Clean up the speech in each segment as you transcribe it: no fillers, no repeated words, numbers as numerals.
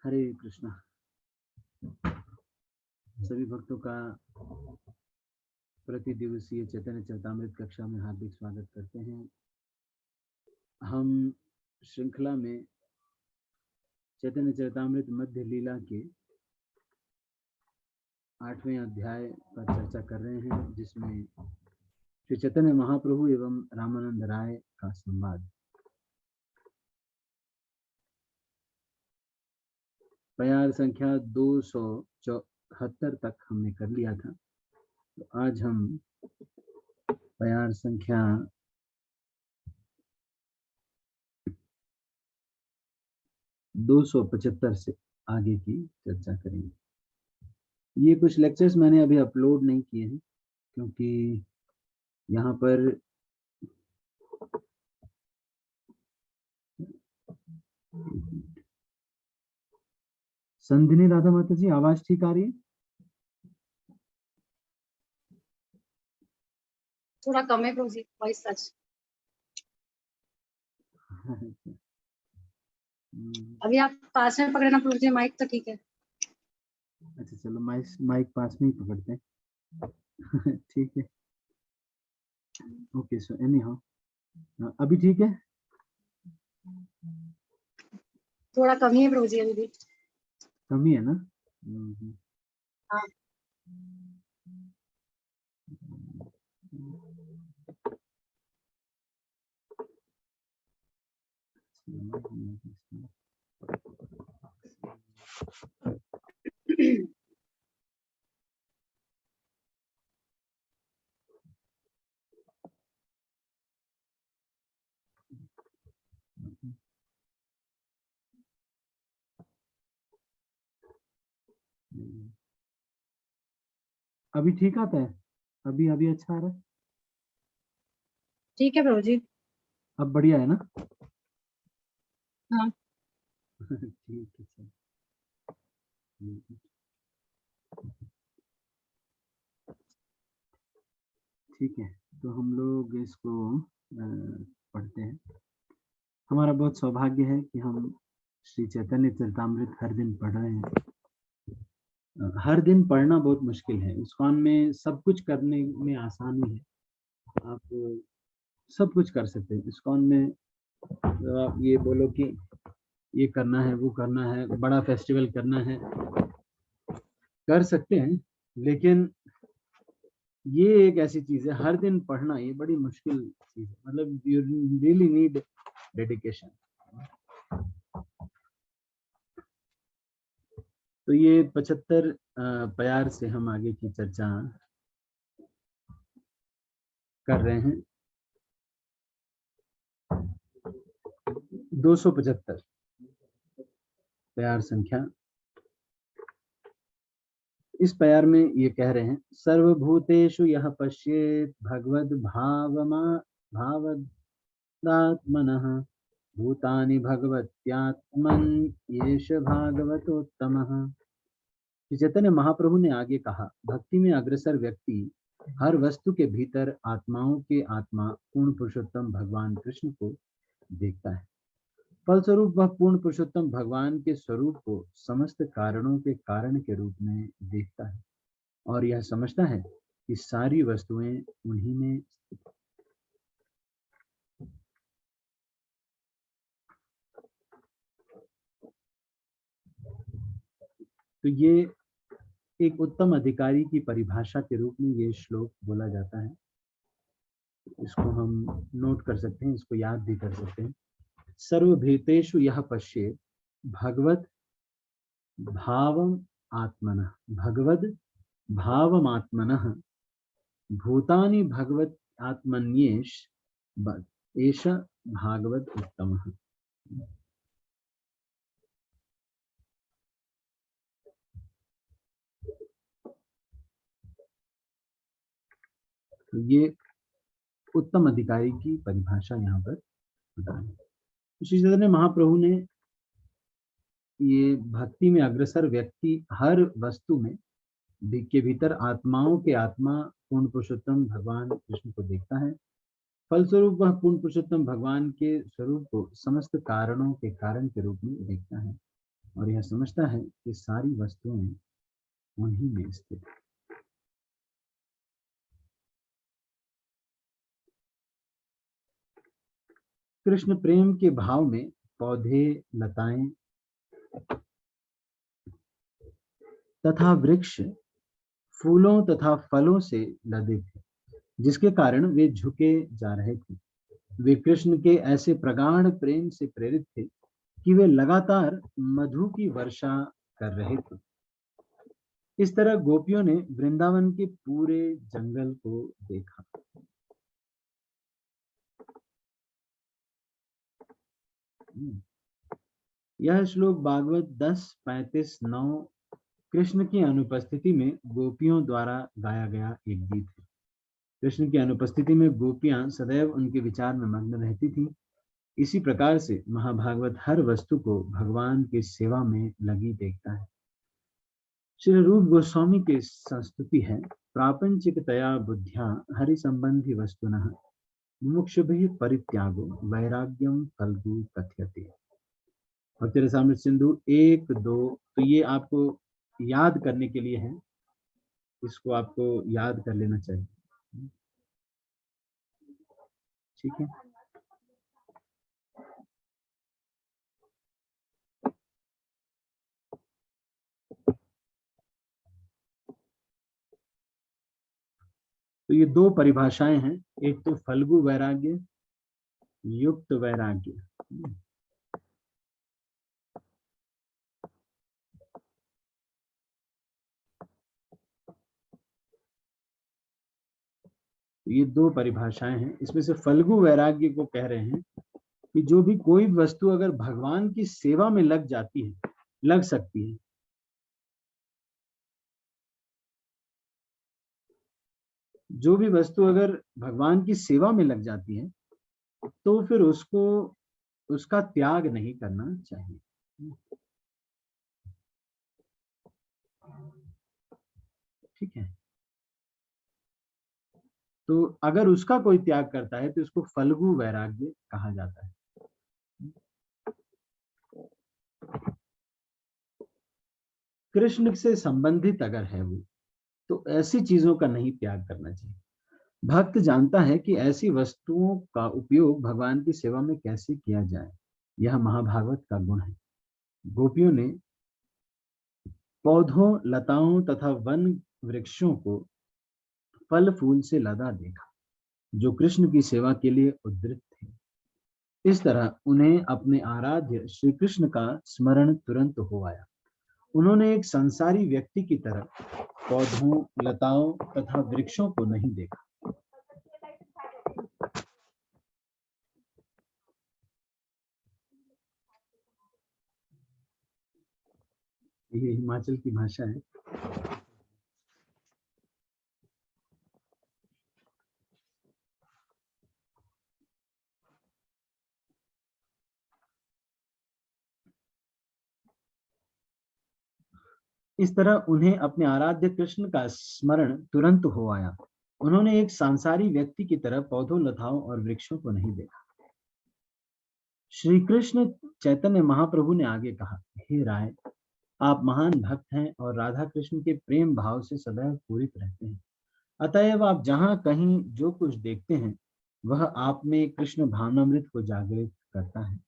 हरे कृष्णा। सभी भक्तों का प्रति दिवसीय चैतन्य चरितामृत कक्षा में हार्दिक स्वागत करते हैं। हम श्रृंखला में चैतन्य चरितामृत मध्य लीला के 8वें अध्याय पर चर्चा कर रहे हैं, जिसमें श्री चैतन्य महाप्रभु एवं रामानंद राय का संवाद। प्यार संख्या 274 तक हमने कर लिया था। तो आज हम प्यार संख्या 275 से आगे की चर्चा करेंगे। ये कुछ लेक्चर्स मैंने अभी अपलोड नहीं किए हैं, क्योंकि यहाँ पर संधिनी राधा माता जी, आवाज ठीक आ रही है? थोड़ा कम है प्रभु जी, वॉइस सच। अभी आप पास में पकड़ना प्रभु जी, माइक तो ठीक है। अच्छा चलो, माइक पास में ही पकड़ते हैं। ठीक है, ओके। सो एनी हाउ, अभी ठीक है? थोड़ा कम ही है प्रभु जी, अभी भी कम ही है ना? हाँ। अभी ठीक आता है? अभी अच्छा आ रहा है? ठीक है प्रभु जी। अब बढ़िया है ना? हाँ ठीक है, चलो। ठीक है, तो हम लोग इसको पढ़ते हैं। हमारा बहुत सौभाग्य है कि हम श्री चैतन्य चरितामृत हर दिन पढ़ रहे हैं। हर दिन पढ़ना बहुत मुश्किल है। इस्कॉन में सब कुछ करने में आसानी है, आप सब कुछ कर सकते हैं इस्कॉन में। तो आप ये बोलो कि ये करना है, वो करना है, बड़ा फेस्टिवल करना है, कर सकते हैं, लेकिन ये एक ऐसी चीज है, हर दिन पढ़ना ये बड़ी मुश्किल चीज है। मतलब यू रियली नीड डेडिकेशन। तो ये 75 प्यार से हम आगे की चर्चा कर रहे हैं। 275 प्यार संख्या। इस प्यार में ये कह रहे हैं, सर्वभूतेषु यह पश्येत भगवद भावदात्मनः भूतानि भगवत्यात्मन येष भागवतोत्तमः। चैतन्य महाप्रभु ने आगे कहा, भक्ति में अग्रसर व्यक्ति हर वस्तु के भीतर आत्माओं के आत्मा पूर्ण पुरुषोत्तम भगवान कृष्ण को देखता है। फलस्वरूप वह पूर्ण पुरुषोत्तम भगवान के स्वरूप को समस्त कारणों के कारण के रूप में देखता है और यह समझता है कि सारी वस्तुएं उन्हीं में स्थित हैं। तो ये एक उत्तम अधिकारी की परिभाषा के रूप में ये श्लोक बोला जाता है। इसको हम नोट कर सकते हैं, इसको याद भी कर सकते हैं। सर्वभूतेषु यह पश्येत भगवत भावम आत्मनः भगवद भावमात्मनः भूतानि भगवत आत्मन्येष एष भागवत उत्तमः। तो ये उत्तम अधिकारी की परिभाषा यहाँ पर बताई। श्री चैतन्य महाप्रभु ने ये भक्ति में अग्रसर व्यक्ति हर वस्तु में के भीतर आत्माओं के आत्मा पूर्ण पुरुषोत्तम भगवान कृष्ण को देखता है। फलस्वरूप वह पूर्ण पुरुषोत्तम भगवान के स्वरूप को समस्त कारणों के कारण के रूप में देखता है और यह समझता है कि सारी वस्तुएं उन्हीं में स्थित है। कृष्ण प्रेम के भाव में पौधे, लताएं तथा वृक्ष फूलों तथा फलों से लदे थे, जिसके कारण वे झुके जा रहे थे। वे कृष्ण के ऐसे प्रगाढ़ प्रेम से प्रेरित थे कि वे लगातार मधु की वर्षा कर रहे थे। इस तरह गोपियों ने वृंदावन के पूरे जंगल को देखा। यह श्लोक भागवत 10:35-9 कृष्ण की अनुपस्थिति में गोपियों द्वारा गाया गया एक गीत है। कृष्ण की अनुपस्थिति में गोपियां सदैव उनके विचार में मग्न रहती थीं। इसी प्रकार से महाभागवत हर वस्तु को भगवान की सेवा में लगी देखता है। श्री रूप गोस्वामी की संस्तुति है, प्रापंचिकतया बुद्ध्या हरि संबंधी वस्तुनः मुमुक्षुभिः परित्यागो वैराग्यम फल्गु कथ्यते। भक्ति रसामृत सिंधु 1-2, तो ये आपको याद करने के लिए है, इसको आपको याद कर लेना चाहिए। ठीक है, तो ये दो परिभाषाएं हैं, एक तो फल्गु वैराग्य, युक्त वैराग्य। ये दो परिभाषाएं हैं। इसमें से फल्गु वैराग्य को कह रहे हैं कि जो भी कोई वस्तु अगर भगवान की सेवा में लग जाती है, लग सकती है, जो भी वस्तु अगर भगवान की सेवा में लग जाती है तो फिर उसको उसका त्याग नहीं करना चाहिए। ठीक है, तो अगर उसका कोई त्याग करता है तो इसको फल्गु वैराग्य कहा जाता है। कृष्ण से संबंधित अगर है वो, तो ऐसी चीजों का नहीं त्याग करना चाहिए। भक्त जानता है कि ऐसी वस्तुओं का उपयोग भगवान की सेवा में कैसे किया जाए, यह महाभागवत का गुण है। गोपियों ने पौधों, लताओं तथा वन वृक्षों को फल फूल से लदा देखा, जो कृष्ण की सेवा के लिए उद्दृत थे। इस तरह उन्हें अपने आराध्य श्री कृष्ण का स्मरण तुरंत हो आया। उन्होंने एक संसारी व्यक्ति की तरह पौधों, लताओं तथा वृक्षों को नहीं देखा। ये हिमाचल की भाषा है। इस तरह उन्हें अपने आराध्य कृष्ण का स्मरण तुरंत हो आया। उन्होंने एक सांसारी व्यक्ति की तरह पौधों, लताओं और वृक्षों को नहीं देखा। श्री कृष्ण चैतन्य महाप्रभु ने आगे कहा, हे राय, आप महान भक्त हैं और राधा कृष्ण के प्रेम भाव से सदैव पूरित रहते हैं। अतएव आप जहां कहीं जो कुछ देखते हैं वह आप में कृष्ण भावनामृत को जागृत करता है।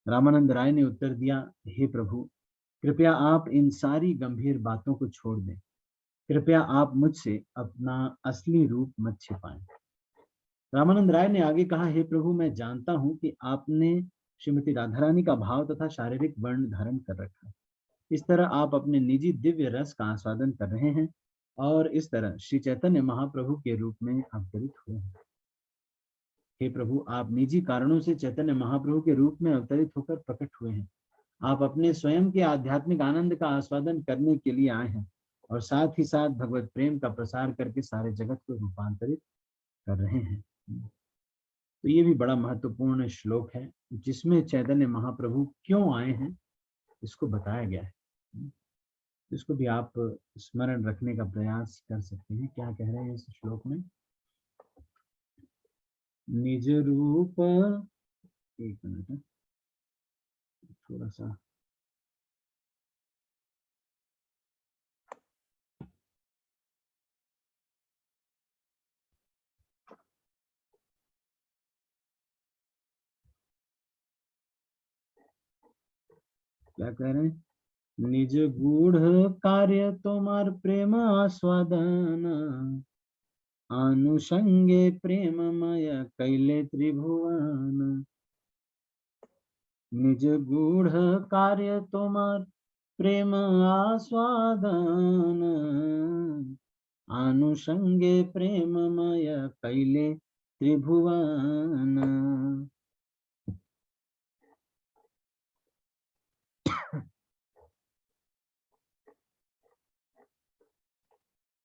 रामानंद राय ने उत्तर दिया, हे प्रभु, कृपया आप इन सारी गंभीर बातों को छोड़ दें। कृपया आप मुझसे अपना असली रूप मत छिपाएं। रामानंद राय ने आगे कहा, हे प्रभु, मैं जानता हूं कि आपने श्रीमती राधा रानी का भाव तथा शारीरिक वर्ण धारण कर रखा है। इस तरह आप अपने निजी दिव्य रस का आस्वादन कर रहे हैं और इस तरह श्री चैतन्य महाप्रभु के रूप में अवतरित हुए हैं। हे प्रभु, आप निजी कारणों से चैतन्य महाप्रभु के रूप में अवतरित होकर प्रकट हुए हैं। आप अपने स्वयं के आध्यात्मिक आनंद का आस्वादन करने के लिए आए हैं और साथ ही साथ भगवत प्रेम का प्रसार करके सारे जगत को रूपांतरित कर रहे हैं। तो ये भी बड़ा महत्वपूर्ण श्लोक है, जिसमें चैतन्य महाप्रभु क्यों आए हैं इसको बताया गया है। इसको भी आप स्मरण रखने का प्रयास कर सकते हैं। क्या कह रहे हैं इस श्लोक में? निज रूप, एक मिनट, थोड़ा सा क्या कह रहे हैं, निज गूढ़ कार्य तोमार प्रेम आस्वादन, आनुषंगे प्रेममय कैले त्रिभुवन। निज गूढ़ कार्य तोमार प्रेम आस्वादन, आनुषंगे प्रेममय कैले त्रिभुवन।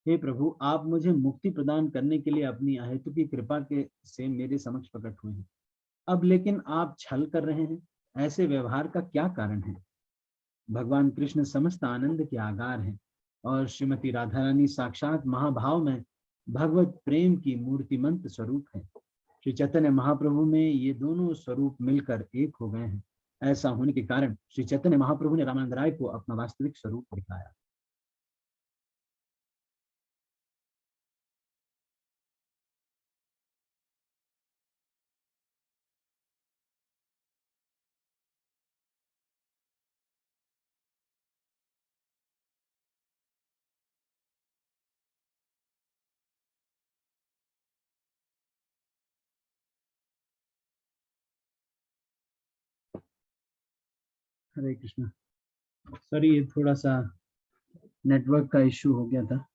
हे प्रभु, आप मुझे मुक्ति प्रदान करने के लिए अपनी अहेतु की कृपा के से मेरे समक्ष प्रकट हुए हैं। अब लेकिन आप छल कर रहे हैं, ऐसे व्यवहार का क्या कारण है? भगवान कृष्ण समस्त आनंद के आगार हैं और श्रीमती राधा रानी साक्षात महाभाव में भगवत प्रेम की मूर्तिमंत स्वरूप है। श्री चैतन्य महाप्रभु में ये दोनों स्वरूप मिलकर एक हो गए हैं। ऐसा होने के कारण श्री चैतन्य महाप्रभु ने रामानंद राय को अपना वास्तविक स्वरूप दिखाया। हरे कृष्ण। सॉरी, ये थोड़ा सा नेटवर्क का इश्यू हो गया था।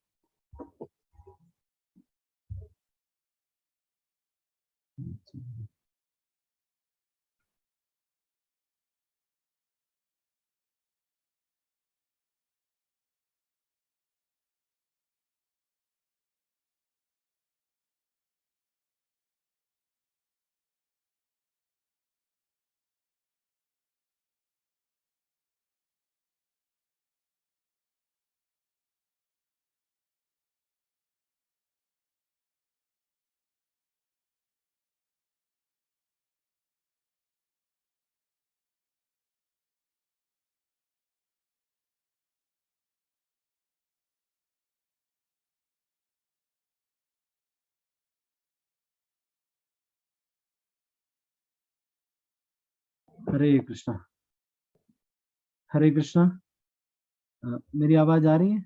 हरे कृष्णा। हरे कृष्णा। मेरी आवाज आ रही है?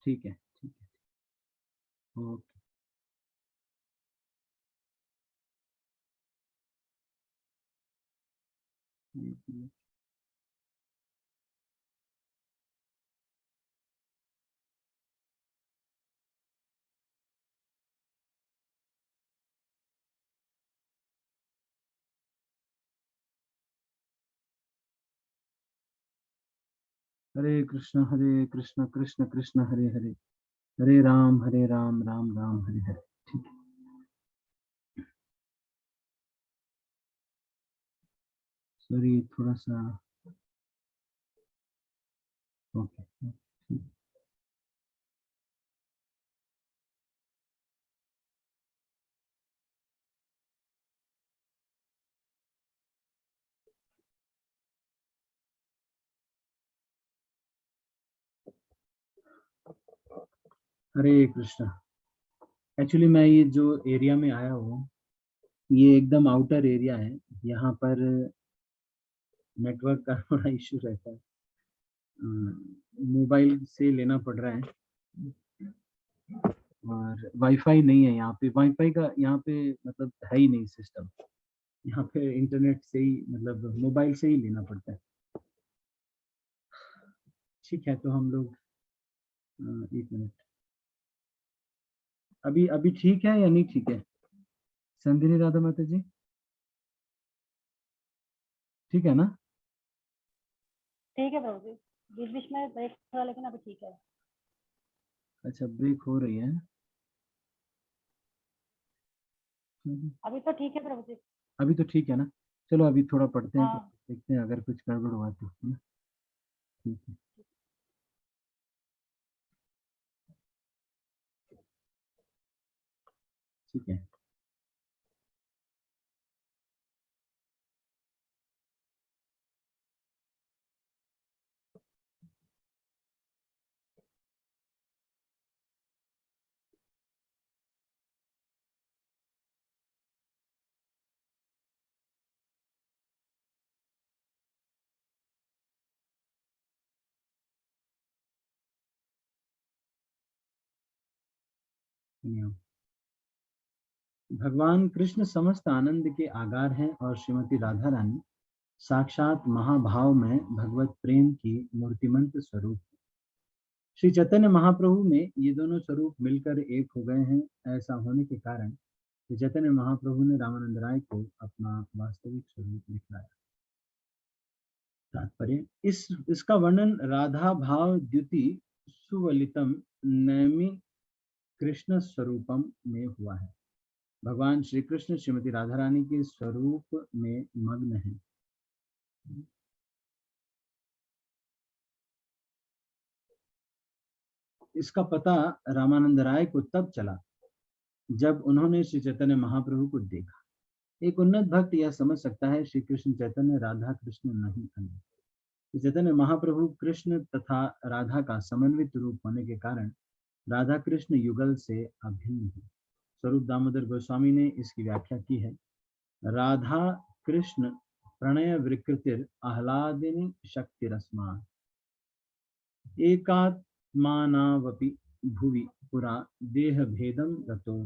ठीक है, ठीक है, ओके। हरे कृष्ण कृष्ण कृष्ण हरे हरे, हरे राम राम राम हरे हरे। ठीक है, सॉरी थोड़ा सा, ओके। हरे कृष्ण। एक्चुअली मैं ये जो एरिया में आया हूँ, ये एकदम आउटर एरिया है। यहाँ पर नेटवर्क का थोड़ा इश्यू रहता है, मोबाइल से लेना पड़ रहा है और वाईफाई नहीं है यहाँ पे। वाईफाई का यहाँ पे मतलब है ही नहीं सिस्टम। यहाँ पे इंटरनेट से ही, मतलब मोबाइल से ही लेना पड़ता है। ठीक है, तो हम लोग एक मिनट, अभी अभी ठीक है या नहीं ठीक है? संगिनी राधा माता जी, ठीक है ना? ठीक है प्रभु जी, बीच बीच में ब्रेक था लेकिन अभी ठीक है। अच्छा, ब्रेक हो रही है। अभी तो ठीक है प्रभु जी। अभी तो ठीक है ना? चलो अभी थोड़ा पढ़ते हैं, तो हाँ। देखते हैं अगर कुछ गड़बड़ हुआ तो, है ना? ठीक है। ठीक है। भगवान कृष्ण समस्त आनंद के आगार हैं और श्रीमती राधा रानी साक्षात महाभाव में भगवत प्रेम की मूर्तिमंत स्वरूप। श्री चैतन्य महाप्रभु में ये दोनों स्वरूप मिलकर एक हो गए हैं। ऐसा होने के कारण श्री चैतन्य महाप्रभु ने रामानंद राय को अपना वास्तविक स्वरूप दिखलाया। तात्पर्य इसका वर्णन राधा भाव द्युति सुवलितम नैमि कृष्ण स्वरूपम में हुआ है। भगवान श्री कृष्ण श्रीमती राधा रानी के स्वरूप में मग्न है। इसका पता रामानंद राय को तब चला जब उन्होंने श्री चैतन्य महाप्रभु को देखा। एक उन्नत भक्त यह समझ सकता है श्री कृष्ण चैतन्य राधा कृष्ण नहीं अन्य। श्री चैतन्य महाप्रभु कृष्ण तथा राधा का समन्वित रूप होने के कारण राधा कृष्ण युगल से अभिन्न है। स्वरूप दामोदर गोस्वामी ने इसकी व्याख्या की है। राधा कृष्ण प्रणय विकृतिर आह्लादिनी शक्तिरस्मा एकात्मानावपि भुवि पुरा देह भेदम रतो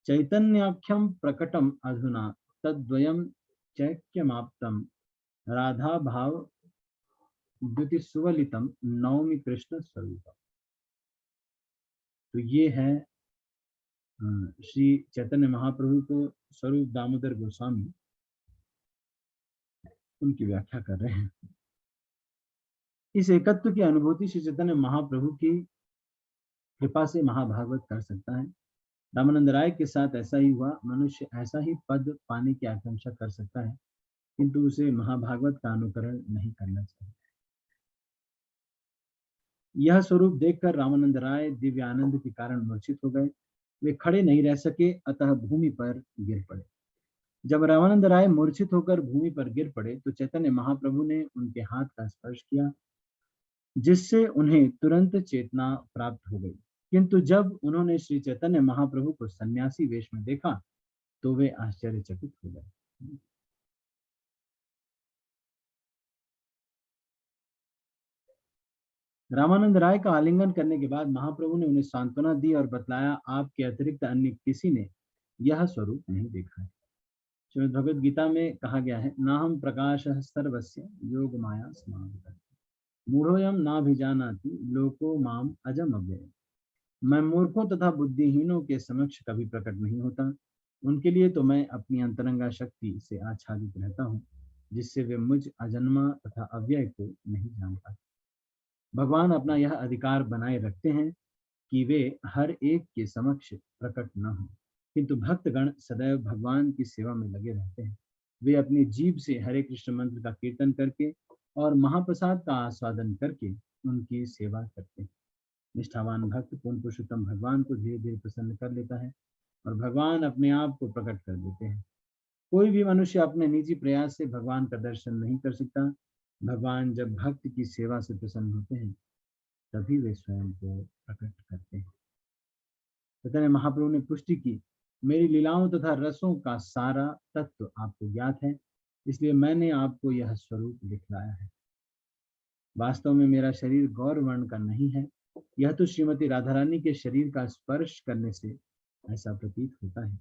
चैतन्याख्यम प्रकटम अधुना तद्वयम चैक्यमाप्तम राधा भाव द्युति सुवलितम नवमी कृष्ण स्वरूप। तो ये है श्री चैतन्य महाप्रभु को स्वरूप दामोदर गोस्वामी उनकी व्याख्या कर रहे हैं। इस एकत्व की अनुभूति श्री चैतन्य महाप्रभु की कृपा से महाभागवत कर सकता है। रामानंद राय के साथ ऐसा ही हुआ। मनुष्य ऐसा ही पद पाने की आकांक्षा कर सकता है, किंतु उसे महाभागवत का अनुकरण नहीं करना चाहिए। यह स्वरूप देखकर रामानंद राय दिव्य आनंद के कारण मूर्छित हो गए। वे खड़े नहीं रह सके, अतः भूमि पर गिर पड़े। जब रामानंद राय मूर्छित होकर भूमि पर गिर पड़े तो चैतन्य महाप्रभु ने उनके हाथ का स्पर्श किया, जिससे उन्हें तुरंत चेतना प्राप्त हो गई। किंतु जब उन्होंने श्री चैतन्य महाप्रभु को सन्यासी वेश में देखा तो वे आश्चर्यचकित हो गए। रामानंद राय का आलिंगन करने के बाद महाप्रभु ने उन्हें सांत्वना दी और बतलाया, आपके अतिरिक्त अन्य किसी ने यह स्वरूप नहीं देखा है। श्रीमद् भगवद गीता में कहा गया है, ना हम प्रकाश सर्वस्य योग माया समावृतः मूढ़ोयम नाभिजानाति लोको माम अजम अव्ययम्। मैं मूर्खों तथा बुद्धिहीनों के समक्ष कभी प्रकट नहीं होता। उनके लिए तो मैं अपनी अंतरंगा शक्ति से आच्छादित रहता हूँ, जिससे वे मुझ अजन्मा तथा अव्यय को नहीं जान पाते। भगवान अपना यह अधिकार बनाए रखते हैं कि वे हर एक के समक्ष प्रकट न हो, किंतु भक्तगण सदैव भगवान की सेवा में लगे रहते हैं। वे अपनी जीभ से हरे कृष्ण मंत्र का कीर्तन करके और महाप्रसाद का आस्वादन करके उनकी सेवा करते हैं। निष्ठावान भक्त पूर्ण पुरुषोत्तम भगवान को धीरे धीरे प्रसन्न कर लेता है और भगवान अपने आप को प्रकट कर देते हैं। कोई भी मनुष्य अपने निजी प्रयास से भगवान का दर्शन नहीं कर सकता। भगवान जब भक्त की सेवा से प्रसन्न होते हैं तभी वे स्वयं को प्रकट करते हैं। चैतन्य महाप्रभु ने पुष्टि की, मेरी लीलाओं तथा रसों का सारा तत्व आपको ज्ञात है, इसलिए मैंने आपको यह स्वरूप दिखलाया है। वास्तव में मेरा शरीर गौर वर्ण का नहीं है। यह तो श्रीमती राधा रानी के शरीर का स्पर्श करने से ऐसा प्रतीत होता है,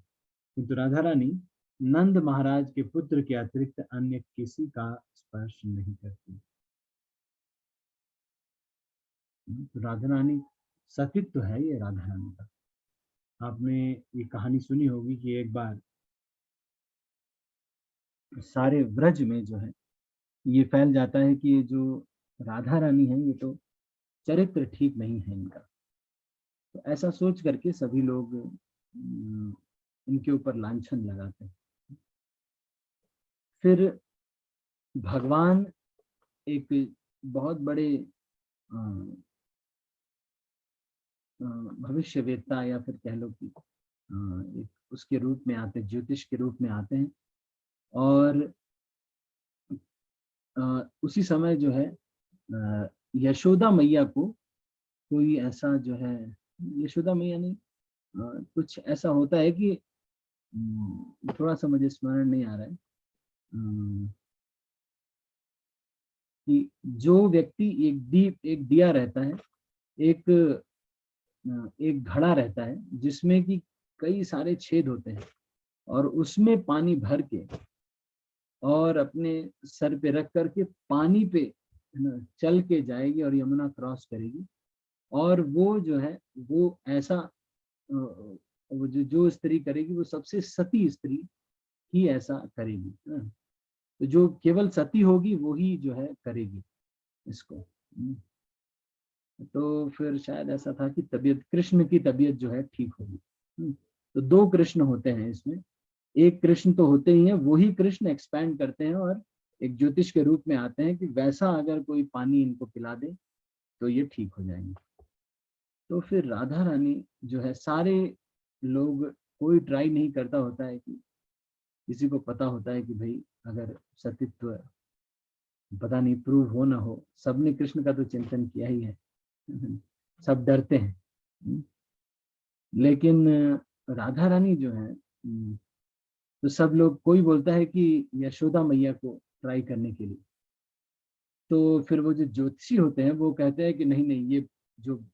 किंतु राधा रानी नंद महाराज के पुत्र के अतिरिक्त अन्य किसी का स्पर्श नहीं करती। तो राधा रानी सतीत्व है ये राधा रानी का। आपने ये कहानी सुनी होगी कि एक बार सारे ब्रज में जो है ये फैल जाता है कि ये जो राधा रानी है ये तो चरित्र ठीक नहीं है इनका। तो ऐसा सोच करके सभी लोग इनके ऊपर लांछन लगाते हैं। फिर भगवान एक बहुत बड़े भविष्यवेत्ता या फिर कह लो कि एक उसके रूप में आते, ज्योतिष के रूप में आते हैं। और उसी समय जो है यशोदा मैया को कोई ऐसा जो है, यशोदा मैया नहीं, कुछ ऐसा होता है कि थोड़ा सा मुझे स्मरण नहीं आ रहा है, कि जो व्यक्ति एक दिया रहता है, एक एक घड़ा रहता है जिसमें कि कई सारे छेद होते हैं, और उसमें पानी भर के और अपने सर पे रख करके पानी पे चल के जाएगी और यमुना क्रॉस करेगी। और वो जो है वो ऐसा वो जो स्त्री करेगी वो सबसे सती स्त्री ही ऐसा करेगी। तो जो केवल सती होगी वो ही जो है करेगी इसको। तो फिर शायद ऐसा था कि तबीयत, कृष्ण की तबीयत जो है ठीक होगी। तो दो कृष्ण होते हैं इसमें, एक कृष्ण तो होते ही हैं, वही कृष्ण एक्सपैंड करते हैं और एक ज्योतिष के रूप में आते हैं कि वैसा अगर कोई पानी इनको पिला दे तो ये ठीक हो जाएंगे। तो फिर राधा रानी जो है, सारे लोग, कोई ट्राई नहीं करता होता है कि किसी को पता होता है कि भाई अगर सतीत्व पता नहीं प्रूव हो ना हो, सबने कृष्ण का तो चिंतन किया ही है। सब डरते हैं। लेकिन राधा रानी जो है, तो सब लोग, कोई बोलता है कि यशोदा मैया को ट्राई करने के लिए। तो फिर वो जो ज्योतिषी होते हैं वो कहते हैं कि नहीं नहीं, ये जो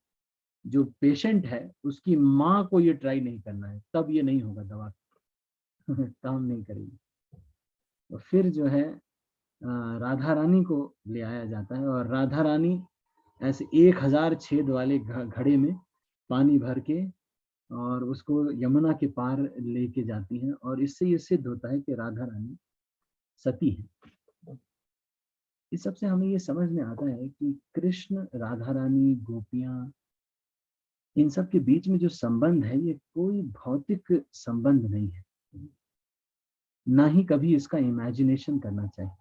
जो पेशेंट है उसकी माँ को ये ट्राई नहीं करना है, तब ये नहीं होगा, दवा काम नहीं करेगी। तो फिर जो है राधा रानी को ले आया जाता है, और राधा रानी ऐसे 1000 छेद वाले घड़े में पानी भर के और उसको यमुना के पार लेके जाती हैं। और इससे ये सिद्ध होता है कि राधा रानी सती है। इस सब से हमें ये समझ में आता है कि कृष्ण, राधा रानी, गोपियां, इन सब के बीच में जो संबंध है ये कोई भौतिक संबंध नहीं है, ना ही कभी इसका इमेजिनेशन करना चाहिए।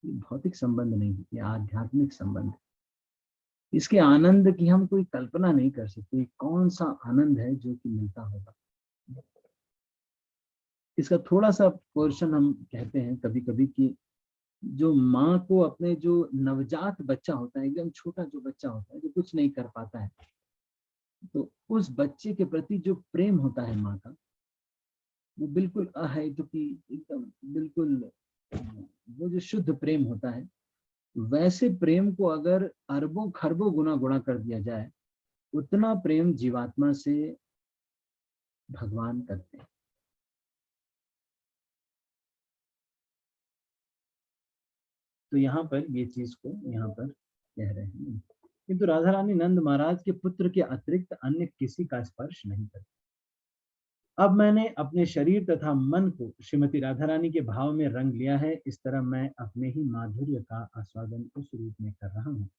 ये भौतिक संबंध नहीं है, ये आध्यात्मिक संबंध है। इसके आनंद की हम कोई कल्पना नहीं कर सकते, कौन सा आनंद है जो कि मिलता होगा। इसका थोड़ा सा पोर्शन हम कहते हैं कभी कभी कि जो माँ को अपने जो नवजात बच्चा होता है, एकदम छोटा जो बच्चा होता है जो कुछ नहीं कर पाता है, तो उस बच्चे के प्रति जो प्रेम होता है माँ का, वो बिल्कुल अहेतुकी, एकदम बिल्कुल वो जो शुद्ध प्रेम होता है, वैसे प्रेम को अगर अरबों खरबों गुना गुणा कर दिया जाए, उतना प्रेम जीवात्मा से भगवान करते हैं। तो यहाँ पर ये चीज को यहाँ पर कह रहे हैं। किंतु राधा रानी नंद महाराज के पुत्र के अतिरिक्त अन्य किसी का स्पर्श नहीं करती। अब मैंने अपने शरीर तथा मन को श्रीमती राधा रानी के भाव में रंग लिया है, इस तरह मैं अपने ही माधुर्य का आस्वादन उस रूप में कर रहा हूँ।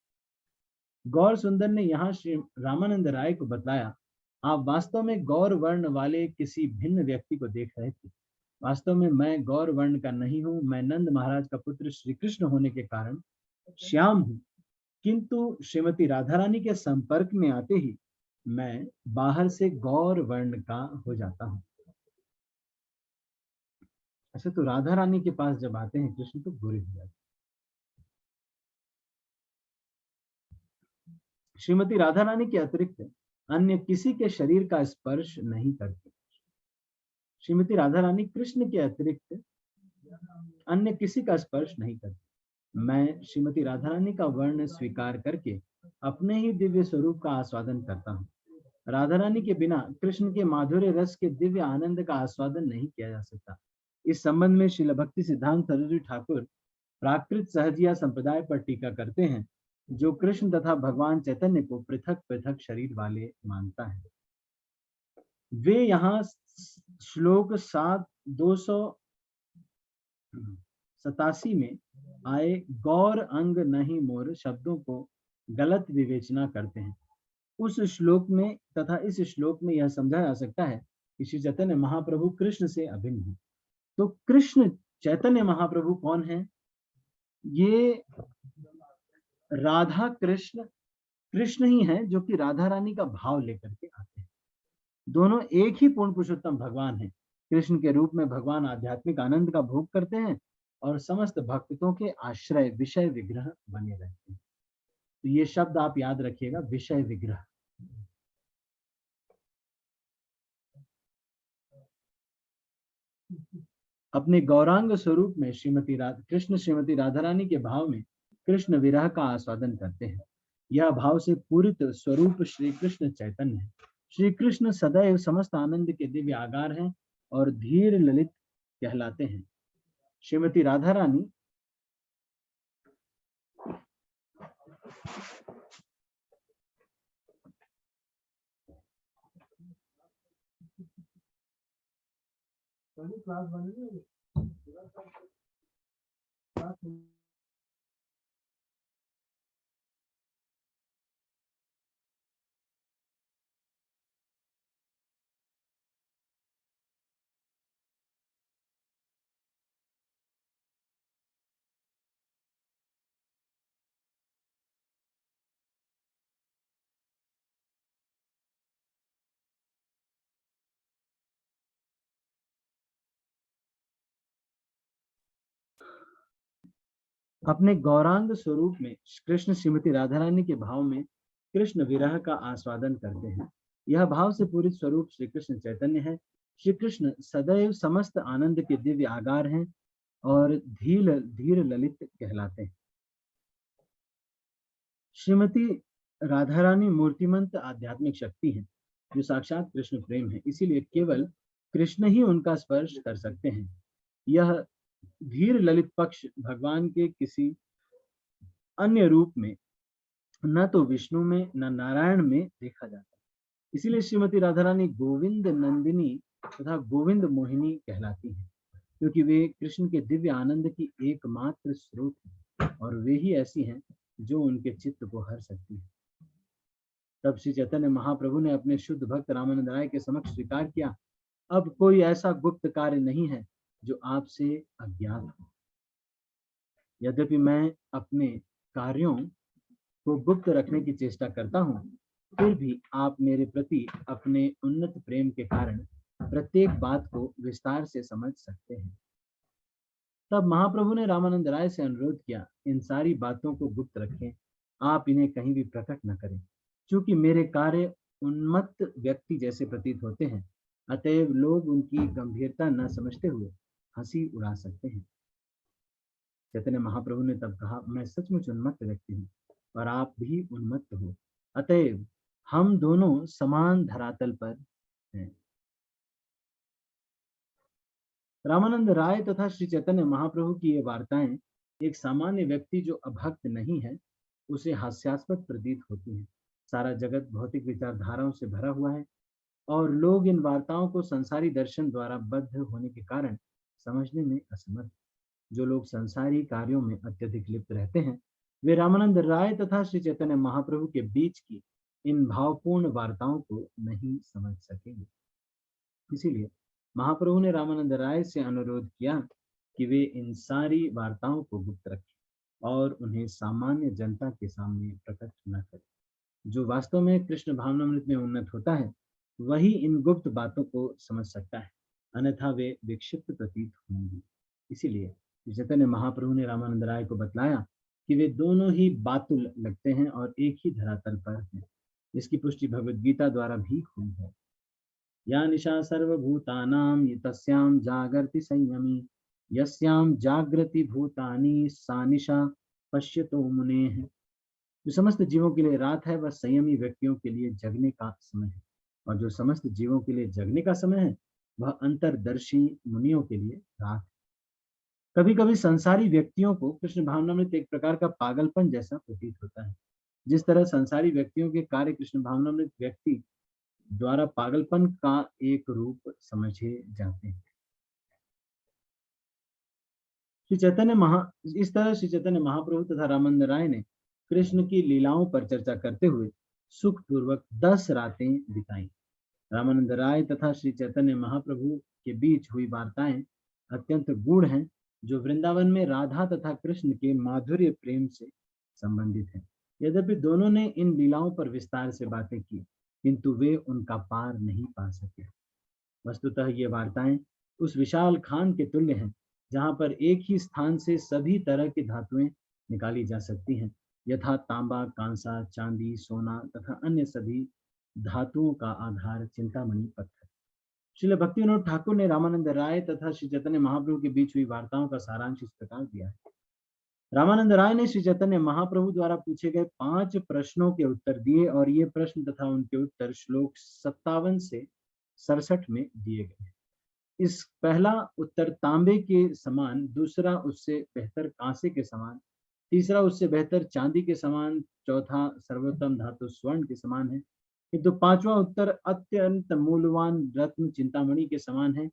गौर सुंदर ने यहाँ श्री रामानंद राय को बताया, आप वास्तव में गौर वर्ण वाले किसी भिन्न व्यक्ति को देख रहे थे। वास्तव में मैं गौर वर्ण का नहीं हूँ, मैं नंद महाराज का पुत्र श्री कृष्ण होने के कारण श्याम हूँ, किंतु श्रीमती राधा रानी के संपर्क में आते ही मैं बाहर से गौर वर्ण का हो जाता हूँ। अच्छा, तो राधा रानी के पास जब आते हैं कृष्ण तो गोरे हो जाते हैं। श्रीमती राधा रानी के अतिरिक्त अन्य किसी के शरीर का स्पर्श नहीं करते। श्रीमती राधा रानी कृष्ण के अतिरिक्त अन्य किसी का स्पर्श नहीं करती। मैं श्रीमती राधा रानी का वर्ण स्वीकार करके अपने ही दिव्य स्वरूप का आस्वादन करता हूँ। राधा रानी के बिना कृष्ण के माधुर्य रस के दिव्य आनंद का आस्वादन नहीं किया जा सकता। इस संबंध में श्रील भक्ति सिद्धांत सरस्वती ठाकुर प्राकृत सहजिया संप्रदाय पर टीका करते हैं, जो कृष्ण तथा भगवान चैतन्य को पृथक पृथक शरीर वाले मानता है। वे यहाँ श्लोक 287 में आए गौर अंग नहीं मोर शब्दों को गलत विवेचना करते हैं। उस श्लोक में तथा इस श्लोक में यह समझा जा सकता है कि श्री चैतन्य महाप्रभु कृष्ण से अभिन्न है। तो कृष्ण चैतन्य महाप्रभु कौन है? ये राधा कृष्ण कृष्ण ही है जो कि राधा रानी का भाव लेकर के आते हैं। दोनों एक ही पूर्ण पुरुषोत्तम भगवान हैं। कृष्ण के रूप में भगवान आध्यात्मिक आनंद का भोग करते हैं और समस्त भक्तों के आश्रय विषय विग्रह बने रहते हैं। तो ये शब्द आप याद रखिएगा, विषय विग्रह। अपने गौरांग स्वरूप में कृष्ण श्रीमती राधा रानी के भाव में कृष्ण विरह का आस्वादन करते हैं। यह भाव से पूरित स्वरूप श्री कृष्ण चैतन्य है। श्री कृष्ण सदैव समस्त आनंद के दिव्य आगार हैं और धीर ललित कहलाते हैं। श्रीमती राधा रानी अपने गौरांग स्वरूप में कृष्ण श्रीमती राधा रानी के भाव में कृष्ण विरह का आस्वादन करते हैं। यह भाव से पूरित स्वरूप श्री कृष्ण चैतन्य है। श्री कृष्ण सदैव समस्त आनंद के दिव्य आगार हैं और धीर ललित कहलाते हैं। श्रीमती राधा रानी मूर्तिमंत आध्यात्मिक शक्ति है जो साक्षात कृष्ण प्रेम है, इसीलिए केवल कृष्ण ही उनका स्पर्श कर सकते हैं। यह धीर ललित पक्ष भगवान के किसी अन्य रूप में, न तो विष्णु में न नारायण में देखा जाता है। इसीलिए श्रीमती राधा रानी गोविंद नंदिनी तथा गोविंद मोहिनी कहलाती हैं, क्योंकि वे कृष्ण के दिव्य आनंद की एकमात्र स्रोत हैं और वे ही ऐसी हैं जो उनके चित्त को हर सकती है। तब श्री चैतन्य महाप्रभु ने अपने शुद्ध भक्त रामानंद राय के समक्ष स्वीकार किया, अब कोई ऐसा गुप्त कार्य नहीं है जो आपसे अज्ञात हो। यद्यपि मैं अपने कार्यों को गुप्त रखने की चेष्टा करता हूँ, फिर भी आप मेरे प्रति अपने उन्नत प्रेम के कारण प्रत्येक बात को विस्तार से समझ सकते हैं। तब महाप्रभु ने रामानंद राय से अनुरोध किया, इन सारी बातों को गुप्त रखें, आप इन्हें कहीं भी प्रकट न करें। क्योंकि मेरे कार्य उन्मत्त व्यक्ति जैसे प्रतीत होते हैं, अतएव लोग उनकी गंभीरता न समझते हुए हंसी उड़ा सकते हैं। चैतन्य महाप्रभु ने तब कहा, मैं सचमुच उन्मत्त व्यक्ति हूँ और आप भी उन्मत्त हो, अतएव हम दोनों समान धरातल पर हैं। रामानंद राय तथा श्री चैतन्य महाप्रभु की ये वार्ताएं एक सामान्य व्यक्ति जो अभक्त नहीं है उसे हास्यास्पद प्रतीत होती हैं। सारा जगत भौतिक विचारधाराओं से भरा हुआ है और लोग इन वार्ताओं को संसारी दर्शन द्वारा बद्ध होने के कारण समझने में असमर्थ। जो लोग संसारी कार्यों में अत्यधिक लिप्त रहते हैं, वे रामानंद राय तथा श्री चैतन्य महाप्रभु के बीच की इन भावपूर्ण वार्ताओं को नहीं समझ सकेंगे। इसीलिए महाप्रभु ने रामानंद राय से अनुरोध किया कि वे इन सारी वार्ताओं को गुप्त रखें और उन्हें सामान्य जनता के सामने प्रकट न करें। जो वास्तव में कृष्ण भावनामृत में उन्नत होता है वही इन गुप्त बातों को समझ सकता है, अन्यथा वे विक्षिप्त प्रतीत होंगे। इसीलिए चैतन्य महाप्रभु ने रामानंद राय को बतलाया कि वे दोनों ही बातुल लगते हैं और एक ही धरातल पर हैं। इसकी पुष्टि भगवद गीता द्वारा भी हुई है। या निशा सर्वभूतानां तस्यां जागर्ति संयमी, यस्यां जागृति भूतानि सा निशा पश्यतो मुनेः। जो समस्त जीवों के लिए रात है वह संयमी व्यक्तियों के लिए जगने का समय है, और जो समस्त जीवों के लिए जगने का समय है वह अंतरदर्शी मुनियों के लिए रात है। कभी कभी संसारी व्यक्तियों को कृष्ण भावनामृत एक प्रकार का पागलपन जैसा प्रतीत होता है। जिस तरह संसारी व्यक्तियों के कार्य कृष्ण भावनामृत व्यक्ति द्वारा पागलपन का एक रूप समझे जाते हैं। इस तरह श्री चैतन्य महाप्रभु तथा रामानंद राय ने कृष्ण की लीलाओं पर चर्चा करते हुए सुखपूर्वक 10 रातें बिताई। रामानंद राय तथा श्री चैतन्य महाप्रभु के बीच हुई वार्ताएं अत्यंत गूढ़ हैं, जो वृंदावन में राधा तथा कृष्ण के माधुर्य प्रेम से संबंधित है। यद्यपि दोनों ने इन लीलाओं पर विस्तार से बातें की, किंतु वे उनका पार नहीं पा सके। वस्तुतः ये वार्ताएं उस विशाल खान के तुल्य हैं, जहां पर एक ही स्थान से सभी तरह की धातुएं निकाली जा सकती हैं, यथा तांबा, कांसा, चांदी, सोना तथा अन्य सभी धातुओं का आधार चिंतामणि पत्थर। श्रील भक्ति विनोद ठाकुर ने रामानंद राय तथा श्री चैतन्य महाप्रभु के बीच हुई वार्ताओं का सारांश इस प्रकार दिया है। रामानंद राय ने श्री चैतन्य महाप्रभु द्वारा पूछे गए 5 प्रश्नों के उत्तर दिए और ये प्रश्न तथा उनके उत्तर श्लोक 57 से 67 में दिए गए। इस पहला उत्तर तांबे के समान, दूसरा उससे बेहतर कांसे के समान, तीसरा उससे बेहतर चांदी के समान, चौथा सर्वोत्तम धातु स्वर्ण के समान है, किंतु पांचवा उत्तर अत्यंत मूल्यवान रत्न चिंतामणि के समान है,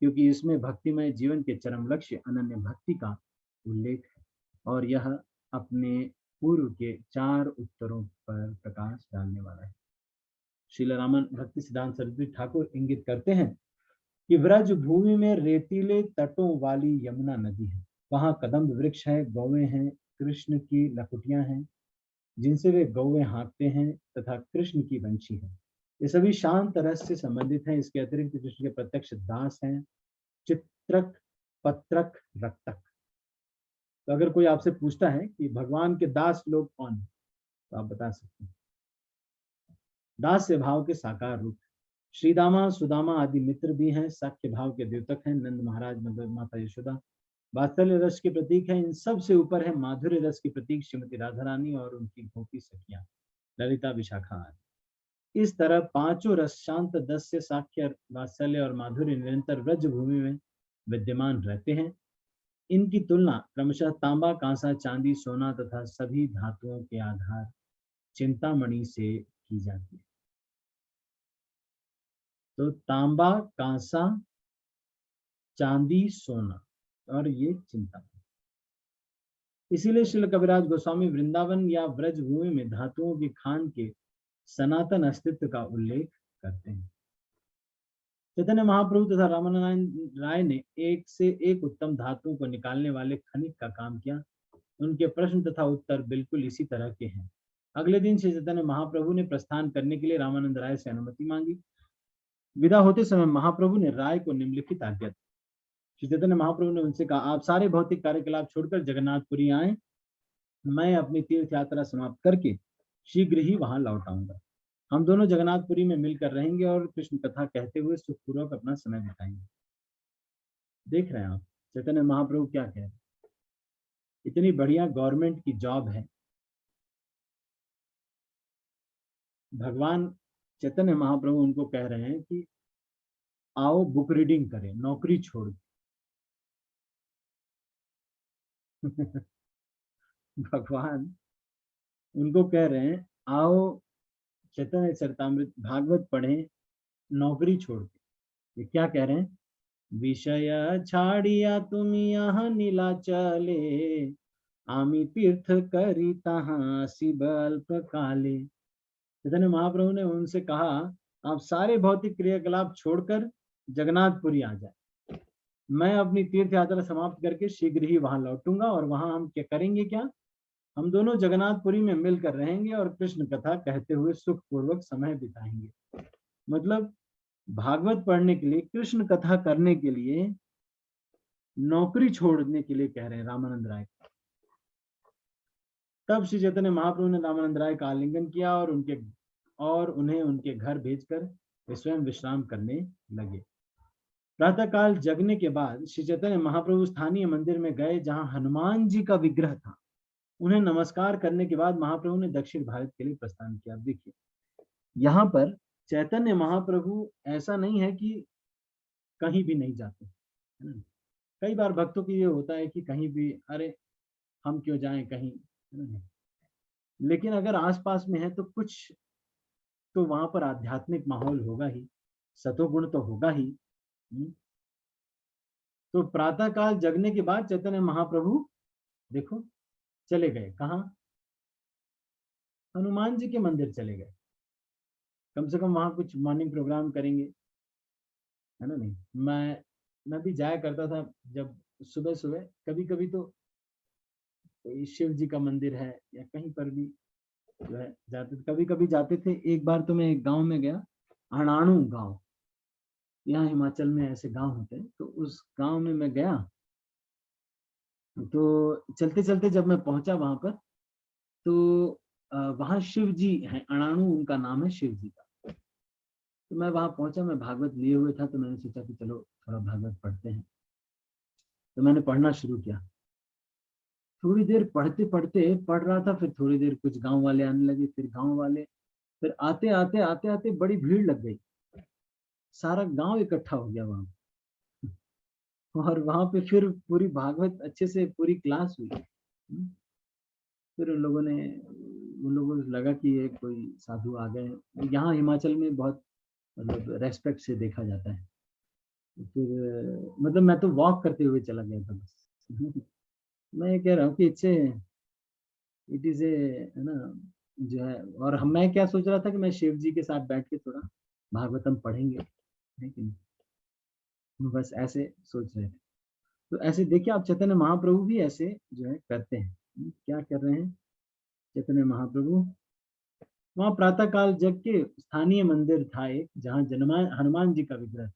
क्योंकि इसमें भक्तिमय जीवन के चरम लक्ष्य अनन्य भक्ति का उल्लेख है और यह अपने पूर्व के 4 उत्तरों पर प्रकाश डालने वाला है। श्रील रामन भक्ति सिद्धांत सरस्वती ठाकुर इंगित करते हैं कि व्रज भूमि में रेतीले तटों वाली यमुना नदी है, वहां कदम्ब वृक्ष है, गौवें हैं, कृष्ण की लकुटियां हैं जिनसे वे गौवें हाँकते हैं तथा कृष्ण की वंशी है। ये सभी शांत रस से संबंधित हैं। इसके अतिरिक्त कृष्ण के प्रत्यक्ष दास हैं, चित्रक, पत्रक, रक्तक। तो अगर कोई आपसे पूछता है कि भगवान के दास लोग कौन है, तो आप बता सकते हैं। दास से भाव के साकार रूप, श्रीदामा, सुदामा आदि मित्र भी हैं, साख्य भाव के द्योतक हैं, नंद महाराज, मतलब माता यशोदा वात्सल्य रस के प्रतीक है। इन सब से ऊपर है माधुर्य रस के प्रतीक श्रीमती राधा रानी और उनकी गोपी सखियां ललिता, विशाखा आदि। इस तरह पांचों रस शांत दस से साख्य, वात्सल्य और माधुर्य निरंतर व्रज भूमि में विद्यमान रहते हैं। इनकी तुलना क्रमशः तांबा, कांसा, चांदी, सोना तथा सभी धातुओं के आधार चिंतामणि से की जाती है। तो तांबा, कांसा, चांदी, सोना और ये चिंतामणि। इसीलिए श्रील कविराज गोस्वामी वृंदावन या ब्रज भूमि में धातुओं की खान के सनातन अस्तित्व का उल्लेख करते हैं। चैतन्य महाप्रभु तथा रामानंद राय ने एक से एक उत्तम धातुओं को निकालने वाले खनिक का काम किया। उनके प्रश्न तथा उत्तर बिल्कुल इसी तरह के हैं। अगले दिन श्री चैतन्य महाप्रभु ने प्रस्थान करने के लिए रामानंद राय से अनुमति मांगी। विदा होते समय महाप्रभु ने राय को निम्नलिखित आज्ञा दी। श्री चैतन्य महाप्रभु ने उनसे कहा, आप सारे भौतिक कार्यकलाप छोड़कर जगन्नाथपुरी आए, मैं अपनी तीर्थ यात्रा समाप्त करके शीघ्र ही वहां लौट आऊंगा। हम दोनों जगन्नाथपुरी में मिलकर रहेंगे और कृष्ण कथा कहते हुए सुखपूर्वक अपना समय बिताएंगे। देख रहे हैं आप चैतन्य महाप्रभु क्या कह रहे हैं। इतनी बढ़िया गवर्नमेंट की जॉब है, भगवान चैतन्य महाप्रभु उनको कह रहे हैं कि आओ बुक रीडिंग करें, नौकरी छोड़ भगवान उनको कह रहे हैं आओ चैतन्य चरितामृत भागवत पढ़ें, नौकरी छोड़ के। ये क्या कह रहे हैं, विषय छाड़िया तुम यहाँ नीलाचले, आमी तीर्थ करी तहाँ शिवल्प काले। चैतन्य महाप्रभु ने उनसे कहा, आप सारे भौतिक क्रियाकलाप छोड़कर जगन्नाथपुरी आ जाए, मैं अपनी तीर्थ यात्रा समाप्त करके शीघ्र ही वहां लौटूंगा और वहां हम क्या करेंगे, क्या हम दोनों जगन्नाथपुरी में मिलकर रहेंगे और कृष्ण कथा कहते हुए सुखपूर्वक समय बिताएंगे। मतलब भागवत पढ़ने के लिए, कृष्ण कथा करने के लिए, नौकरी छोड़ने के लिए कह रहे हैं रामानंद राय। तब श्री चैतन्य महाप्रभु ने रामानंद राय का आलिंगन किया और उन्हें उनके घर भेजकर वे स्वयं विश्राम करने लगे। प्रातःकाल जगने के बाद श्री चैतन्य महाप्रभु स्थानीय मंदिर में गए जहां हनुमान जी का विग्रह था। उन्हें नमस्कार करने के बाद महाप्रभु ने दक्षिण भारत के लिए प्रस्थान किया। देखिए यहाँ पर चैतन्य महाप्रभु ऐसा नहीं है कि कहीं भी नहीं जाते, है ना। कई बार भक्तों को ये होता है कि कहीं भी, अरे हम क्यों जाएं कहीं, है ना। लेकिन अगर आसपास में है तो कुछ तो वहां पर आध्यात्मिक माहौल होगा ही, सतोगुण तो होगा ही। तो प्रातःकाल जगने के बाद चैतन्य महाप्रभु देखो चले गए कहाँ, हनुमान जी के मंदिर चले गए। कम से कम वहां कुछ मॉर्निंग प्रोग्राम करेंगे, है ना। नहीं, मैं भी जाया करता था जब सुबह सुबह, कभी कभी तो कोई शिव जी का मंदिर है या कहीं पर भी जो है जाते थे, कभी कभी जाते थे। एक बार तो मैं एक गांव में गया, अणाणु गांव, यहाँ हिमाचल में ऐसे गांव होते हैं, तो उस गांव में मैं गया। तो चलते चलते जब मैं पहुंचा वहां पर, तो वहां शिव जी हैं, अणाणु उनका नाम है शिव जी का। तो मैं वहां पहुंचा, मैं भागवत लिए हुए था, तो मैंने सोचा कि चलो थोड़ा भागवत पढ़ते हैं। तो मैंने पढ़ना शुरू किया। थोड़ी देर पढ़ते पढ़ते पढ़ रहा था, फिर थोड़ी देर कुछ गांव वाले आने लगे, फिर गांव वाले, फिर आते आते बड़ी भीड़ लग गई। सारा गांव इकट्ठा हो गया वहां, और वहां पे फिर पूरी भागवत अच्छे से पूरी क्लास हुई। फिर उन लोगों को लगा कि ये कोई साधु आ गए। यहाँ हिमाचल में बहुत मतलब रेस्पेक्ट से देखा जाता है। फिर मतलब मैं तो वॉक करते हुए चला गया था बस। मैं ये कह रहा हूँ कि इट इज ए, है ना, जो है। और हम, मैं क्या सोच रहा था कि मैं शिव जी के साथ बैठ के थोड़ा भागवतम पढ़ेंगे, है कि नहीं, बस ऐसे सोच रहे थे। तो ऐसे देखिए आप, चैतन्य महाप्रभु भी ऐसे जो है करते हैं। क्या कर रहे हैं चैतन्य महाप्रभु? वहां प्रातः काल जग के स्थानीय मंदिर था एक, जहाँ हनुमान जी का विग्रह,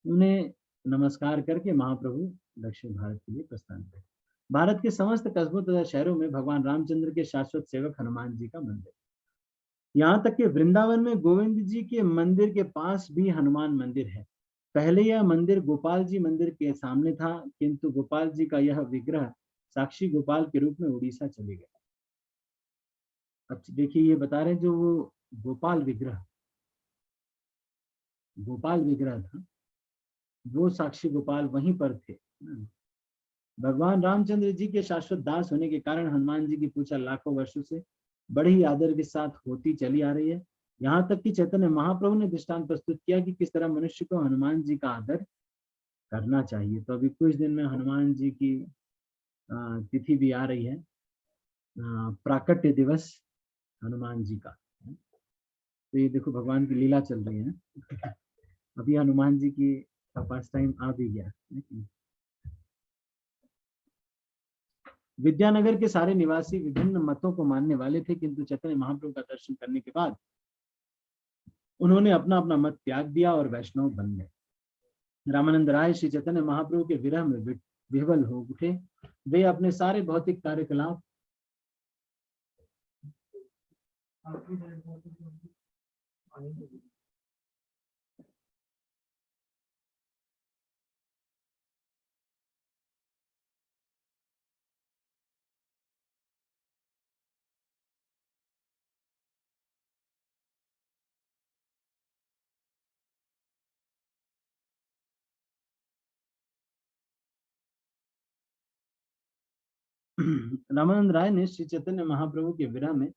उन्हें नमस्कार करके महाप्रभु दक्षिण भारत के लिए प्रस्थान किया। भारत के समस्त कस्बों तथा शहरों में भगवान रामचंद्र के शाश्वत सेवक हनुमान जी का मंदिर, यहाँ तक कि वृंदावन में गोविंद जी के मंदिर के पास भी हनुमान मंदिर है। पहले यह मंदिर गोपाल जी मंदिर के सामने था, किंतु गोपाल जी का यह विग्रह साक्षी गोपाल के रूप में उड़ीसा चले गया। अब देखिए, ये बता रहे हैं जो वो गोपाल विग्रह था, वो साक्षी गोपाल वहीं पर थे। भगवान रामचंद्र जी के शाश्वत दास होने के कारण हनुमान जी की पूजा लाखों वर्षों से बड़े ही आदर के साथ होती चली आ रही है। यहाँ तक कि चैतन्य महाप्रभु ने दृष्टांत प्रस्तुत किया कि किस तरह मनुष्य को हनुमान जी का आदर करना चाहिए। तो अभी कुछ दिन में हनुमान जी की तिथि भी आ रही है, प्राकट्य दिवस हनुमान जी का। तो ये देखो भगवान की लीला चल रही है। अभी हनुमान जी की पास टाइम आ भी गया। विद्यानगर के सारे निवासी विभिन्न मतों को मानने वाले थे, किंतु चैतन्य महाप्रभु का दर्शन करने के बाद उन्होंने अपना अपना मत त्याग दिया और वैष्णव बन गए। रामानंद राय श्री चैतन्य महाप्रभु के विरह में विह्वल हो उठे। वे अपने सारे भौतिक कार्यकलाप रामानंद राय ने श्री चैतन्य महाप्रभु के विरह में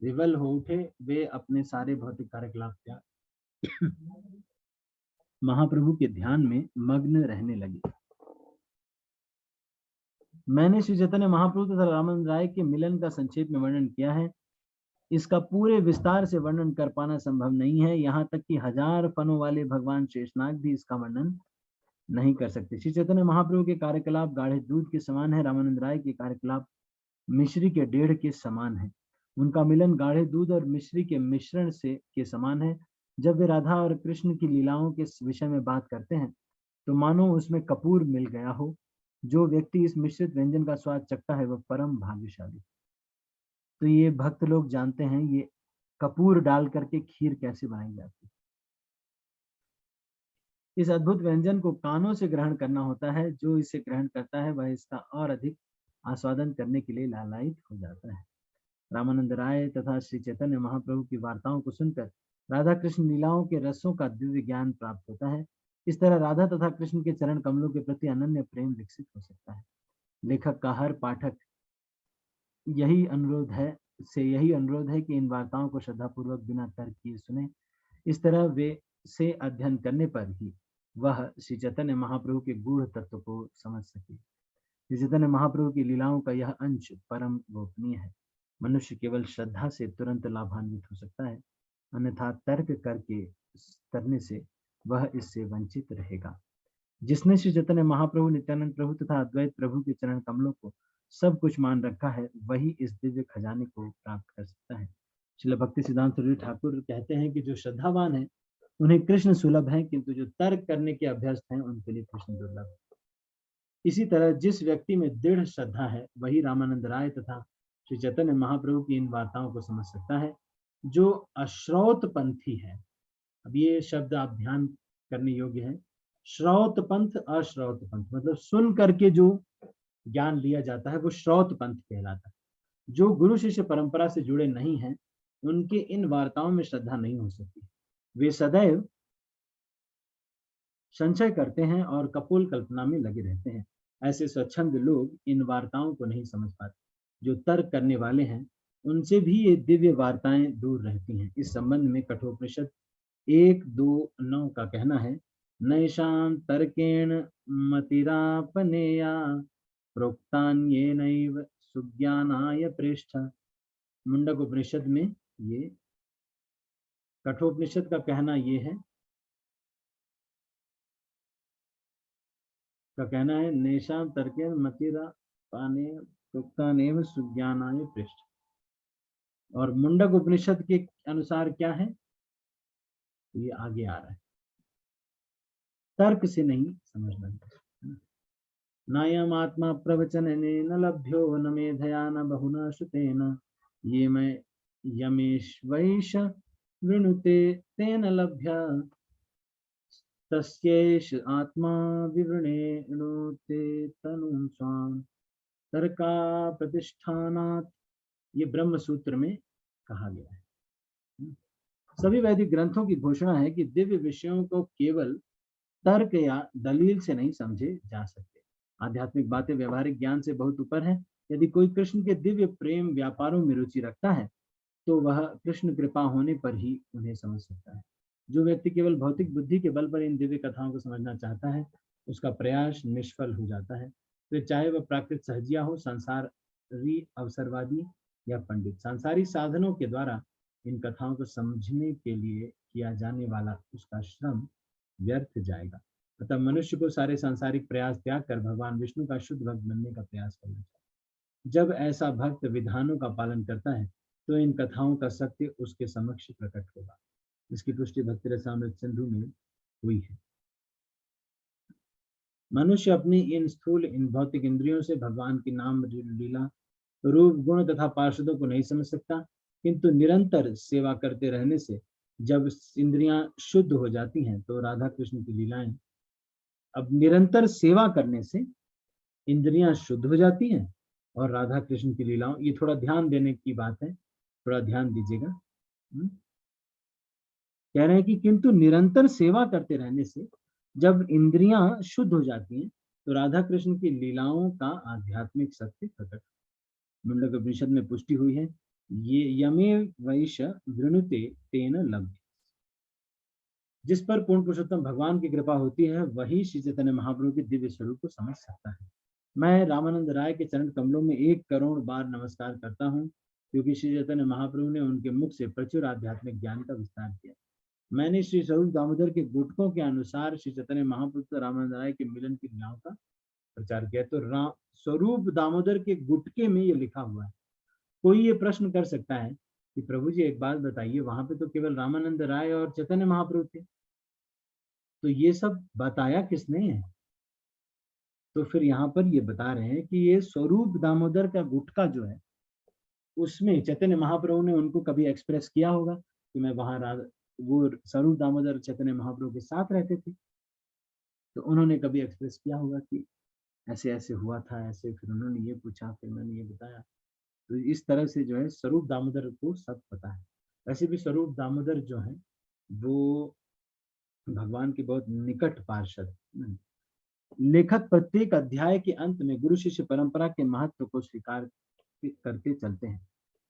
विवल हो उठे। वे अपने सारे भौतिक कार्यकलाप त्याग महाप्रभु के ध्यान में मग्न रहने लगे। मैंने श्री चैतन्य महाप्रभु तथा रामानंद राय के मिलन का संक्षेप में वर्णन किया है। इसका पूरे विस्तार से वर्णन कर पाना संभव नहीं है। यहाँ तक कि 1000 फनों वाले भगवान शेषनाग भी इसका वर्णन नहीं कर सकते। श्री चैतन्य महाप्रभु के कार्यकलाप गाढ़े दूध के समान है। रामानंद राय के कार्यकलाप मिश्री के डेढ़ के समान है। उनका मिलन गाढ़े दूध और मिश्री के मिश्रण से के समान है। जब वे राधा और कृष्ण की लीलाओं के विषय में बात करते हैं, तो मानो उसमें कपूर मिल गया हो। जो व्यक्ति इस मिश्रित व्यंजन का स्वाद चखता है, वह परम भाग्यशाली। तो ये भक्त लोग जानते हैं ये कपूर डाल करके खीर कैसे बनाई जाती है। इस अद्भुत व्यंजन को कानों से ग्रहण करना होता है। जो इसे ग्रहण करता है वह इसका और अधिक आस्वादन करने के लिए लालायित हो जाता है। रामानंद राय तथा श्री चैतन्य महाप्रभु की वार्ताओं को सुनकर राधा कृष्ण लीलाओं के रसों का दिव्य ज्ञान प्राप्त होता है। इस तरह राधा तथा कृष्ण के चरण कमलों के प्रति अनन्य प्रेम विकसित हो सकता है। लेखक का हर पाठक यही अनुरोध है कि इन वार्ताओं को श्रद्धापूर्वक बिना तर्क किए सुने। इस तरह वे से अध्ययन करने पर ही वह श्री चैतन्य महाप्रभु के गूढ़ तत्व को समझ सके। श्री चैतन्य महाप्रभु की लीलाओं का यह अंश परम गोपनीय है। मनुष्य केवल श्रद्धा से तुरंत लाभान्वित हो सकता है, अन्यथा तर्क करने से वह इससे वंचित रहेगा। जिसने श्री चैतन्य महाप्रभु, नित्यानंद प्रभु तथा अद्वैत प्रभु के चरण कमलों को सब कुछ मान रखा है, वही इस दिव्य खजाने को प्राप्त कर सकता है। श्रील भक्ति सिद्धांत सूर्य ठाकुर कहते हैं कि जो श्रद्धावान है उन्हें कृष्ण सुलभ है, किंतु जो तर्क करने के अभ्यस्त हैं उनके लिए कृष्ण दुर्लभ है। इसी तरह जिस व्यक्ति में दृढ़ श्रद्धा है वही रामानंद राय तथा श्री चैतन्य महाप्रभु की इन वार्ताओं को समझ सकता है। जो अश्रौत पंथी है, अब ये शब्द आप ध्यान करने योग्य है। श्रौत पंथ, अश्रौत पंथ मतलब सुन करके जो ज्ञान लिया जाता है वो श्रौत पंथ कहलाता है। जो गुरु शिष्य परंपरा से जुड़े नहीं हैं उनके इन वार्ताओं में श्रद्धा नहीं हो सकती। वे सदैव संचय करते हैं और कपोल कल्पना में लगे रहते हैं। ऐसे स्वच्छंद लोग इन वार्ताओं को नहीं समझ पाते। जो तर्क करने वाले हैं उनसे भी ये दिव्य वार्ताएं दूर रहती हैं। इस संबंध में कठोपनिषद 1:2-9 का कहना है, नैषां तर्केण मतिरापनेया प्रोक्तान्येनैव सुज्ञानाय पृष्ठ। मुंडक उपनिषद में ये कठोपनिषद का कहना ये है, नैषां तर्केण मतिरापने प्रोक्तान्येव सुज्ञानाय पृष्ठ। और मुंडक उपनिषद के अनुसार क्या है, ये आगे आ रहा है, तर्क से नहीं समझना। नायम आत्मा प्रवचनेन लभ्यो न मेधया न बहुना श्रुतेन ये मैं यमेश्वैष वृणुते तेन लभ्य तस्यैष आत्मा विवृणेणुते तनुं स्वाम तर्का प्रतिष्ठानात्। ये ब्रह्म सूत्र में कहा गया है। सभी वैदिक ग्रंथों की घोषणा है कि दिव्य विषयों को केवल तर्क या दलील से नहीं समझे जा सकते। आध्यात्मिक बातें व्यवहारिक ज्ञान से बहुत ऊपर है। यदि कोई कृष्ण के दिव्य प्रेम व्यापारों में रुचि रखता है तो वह कृष्ण कृपा होने पर ही उन्हें समझ सकता है। जो व्यक्ति केवल भौतिक बुद्धि के बल पर इन दिव्य कथाओं को समझना चाहता है उसका प्रयास निष्फल हो जाता है। फिर चाहे वह प्राकृत सहजिया हो, संसारी अवसरवादी या पंडित, सांसारिक साधनों के द्वारा इन कथाओं को समझने के लिए किया जाने वाला उसका श्रम व्यर्थ जाएगा। अतः मनुष्य को सारे सांसारिक प्रयास त्याग कर भगवान विष्णु का शुद्ध भक्त बनने का प्रयास करना चाहिए। जब ऐसा भक्त विधानों का पालन करता है तो इन कथाओं का सत्य उसके समक्ष प्रकट होगा। इसकी पुष्टि भक्ति रसामृत सिंधु में हुई है। मनुष्य अपनी इन स्थूल इन भौतिक इंद्रियों से भगवान की नाम लीला रूप गुण तथा पार्षदों को नहीं समझ सकता, किंतु निरंतर सेवा करते रहने से जब इंद्रियां शुद्ध हो जाती हैं तो राधा कृष्ण की लीलाएं, अब निरंतर सेवा करने से इंद्रियां शुद्ध हो जाती हैं और राधा कृष्ण की लीलाओं, ये थोड़ा ध्यान देने की बात है, थोड़ा ध्यान दीजिएगा। कह रहे हैं कि किंतु निरंतर सेवा करते रहने से जब इंद्रियां शुद्ध हो जाती हैं तो राधा कृष्ण की लीलाओं का आध्यात्मिक सत्य प्रकट। मुंडक उपनिषद में पुष्टि हुई है, ये यमे वैश वृणुते तेन लभ्य। जिस पर पूर्ण पुरुषोत्तम भगवान की कृपा होती है वही श्री चैतन्य महाप्रभु के दिव्य स्वरूप को समझ सकता है। मैं रामानंद राय के चरण कमलों में 1 करोड़ बार नमस्कार करता हूँ, क्योंकि श्री चैतन्य महाप्रभु ने उनके मुख से प्रचुर आध्यात्मिक ज्ञान का विस्तार किया। मैंने श्री स्वरूप दामोदर के गुटकों के अनुसार श्री चैतन्य महाप्रभु रामानंद राय के मिलन की लीलाओं का प्रचार किया। तो स्वरूप दामोदर के गुटके में ये लिखा हुआ है। कोई ये प्रश्न कर सकता है कि प्रभु जी एक बात बताइए, वहां पे तो केवल रामानंद राय और चैतन्य महाप्रभु थे, तो ये सब बताया किसने है? तो फिर यहाँ पर ये बता रहे हैं कि ये स्वरूप दामोदर का गुटका जो है उसमें चैतन्य महाप्रभु ने उनको कभी एक्सप्रेस किया होगा कि मैं वहां वो स्वरूप दामोदर चैतन्य महाप्रभु के साथ रहते थे, तो उन्होंने कभी एक्सप्रेस किया होगा कि ऐसे ऐसे हुआ था, ऐसे, फिर उन्होंने ये पूछा, फिर मैंने ये बताया। तो इस तरह से जो है स्वरूप दामोदर को सब पता है। वैसे भी स्वरूप दामोदर जो है वो भगवान के बहुत निकट पार्षद। लेखक प्रत्येक अध्याय के अंत में गुरु शिष्य परंपरा के महत्व को स्वीकार करते चलते हैं।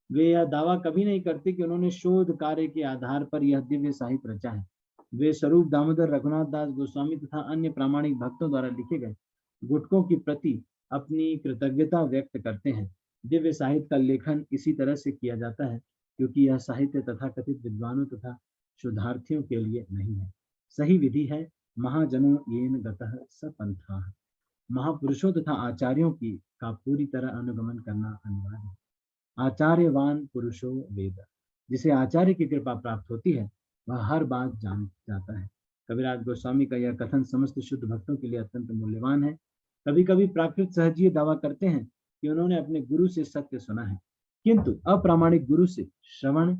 वे यह दावा कभी नहीं करते कि उन्होंने शोध कार्य के आधार पर यह दिव्य साहित्य रचा है। वे स्वरूप दामोदर, रघुनाथ दास गोस्वामी तथा अन्य प्रामाणिक भक्तों द्वारा लिखे गए गुटकों की प्रति अपनी कृतज्ञता व्यक्त करते हैं। दिव्य साहित्य का लेखन इसी तरह से किया जाता है क्योंकि यह साहित्य तथाकथित विद्वानों तथा शुद्धार्थियों के लिए नहीं है। सही विधि है महाजनों येन गतः स पंथाः। महापुरुषों तथा आचार्यों की का पूरी तरह अनुगमन करना अनिवार्य है। आचार्यवान पुरुषो वेद, जिसे आचार्य की कृपा प्राप्त होती है वह हर बात जान जाता है। कविराज गोस्वामी का यह कथन समस्त शुद्ध भक्तों के लिए अत्यंत मूल्यवान है। कभी कभी प्राकृत सहज ये दावा करते हैं कि उन्होंने अपने गुरु से सत्य सुना है, किंतु अप्रामाणिक गुरु से श्रवण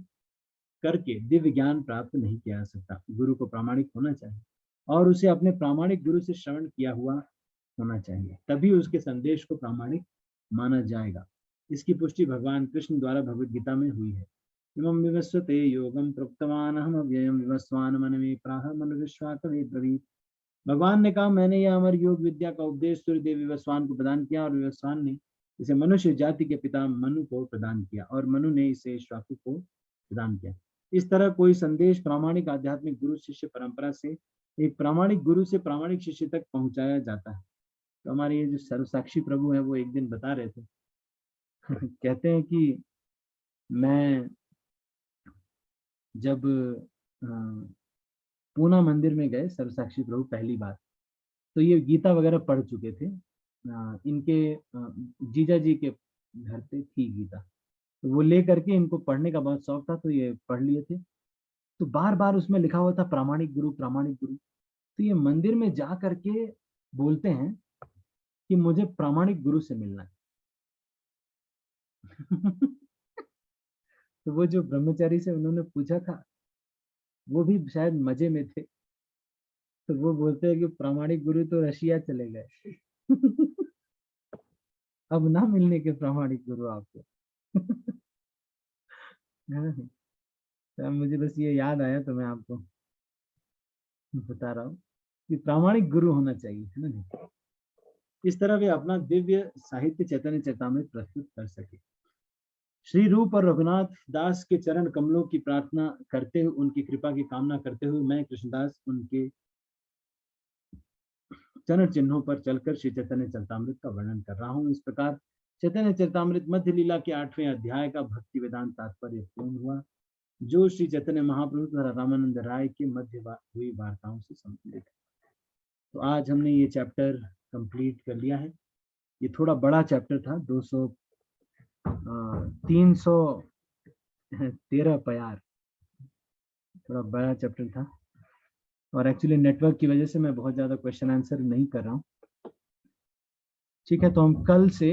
करके दिव्य ज्ञान प्राप्त नहीं किया जा सकता। गुरु को प्रामाणिक होना चाहिए और उसे अपने प्रामाणिक गुरु से श्रवण किया हुआ होना चाहिए, तभी उसके संदेश को प्रामाणिक माना जाएगा। इसकी पुष्टि भगवान कृष्ण द्वारा भगवद गीता में हुई है। इमं विवस्वते योगम प्रोक्तवान अहम अव्ययम विवस्वान मन में प्राह मन विश्वाकवे ब्रवीत। भगवान ने कहा, मैंने यह अमर योग विद्या का उपदेश सूर्यदेव विवस्वान को प्रदान किया और विवस्वान ने इसे मनुष्य जाति के पिता मनु को प्रदान किया और मनु ने इसे श्वाकु को प्रदान किया। इस तरह कोई संदेश प्रामाणिक आध्यात्मिक गुरु शिष्य परंपरा से एक प्रामाणिक गुरु से प्रामाणिक शिष्य तक पहुंचाया जाता है। तो हमारे ये जो सर्वसाक्षी प्रभु है वो एक दिन बता रहे थे कहते हैं कि मैं जब पूना मंदिर में गए सर्वसाक्षी प्रभु पहली बार, तो ये गीता वगैरह पढ़ चुके थे। इनके जीजा जी के घर पे थी गीता, तो वो ले करके इनको पढ़ने का बहुत शौक था, तो ये पढ़ लिए थे। तो बार बार उसमें लिखा हुआ था प्रामाणिक गुरु प्रामाणिक गुरु। तो ये मंदिर में जा करके बोलते हैं कि मुझे प्रामाणिक गुरु से मिलना है तो वो जो ब्रह्मचारी से उन्होंने पूछा था वो भी शायद मजे में थे, तो वो बोलते हैं कि प्रामाणिक गुरु तो रशिया चले गए अब ना मिलने के प्रामाणिक गुरु आपको तो मुझे बस ये याद आया तो मैं आपको बता रहा हूँ कि प्रामाणिक गुरु होना चाहिए, है ना। इस तरह वे अपना दिव्य साहित्य चैतन्य चरितामृत प्रस्तुत कर सके। श्री रूप और रघुनाथ दास के चरण कमलों की प्रार्थना करते हुए, उनकी कृपा की कामना करते हुए मैं कृष्णदास उनके चरण चिन्हों पर चलकर श्री चैतन्य चरितामृत का वर्णन कर रहा हूँ। इस प्रकार चैतन्य चरितामृत मध्य लीला के 8वें अध्याय का भक्ति वेदांत तात्पर्य पूर्ण हुआ, जो श्री चैतन्य महाप्रभु द्वारा रामानंद राय के मध्य हुई वार्ताओं से संबंधित है। तो आज हमने ये चैप्टर कंप्लीट कर लिया है। ये थोड़ा बड़ा चैप्टर था, 313 प्यार, थोड़ा बड़ा चैप्टर था और एक्चुअली नेटवर्क की वजह से मैं बहुत ज्यादा क्वेश्चन आंसर नहीं कर रहा हूँ। ठीक है, तो हम कल से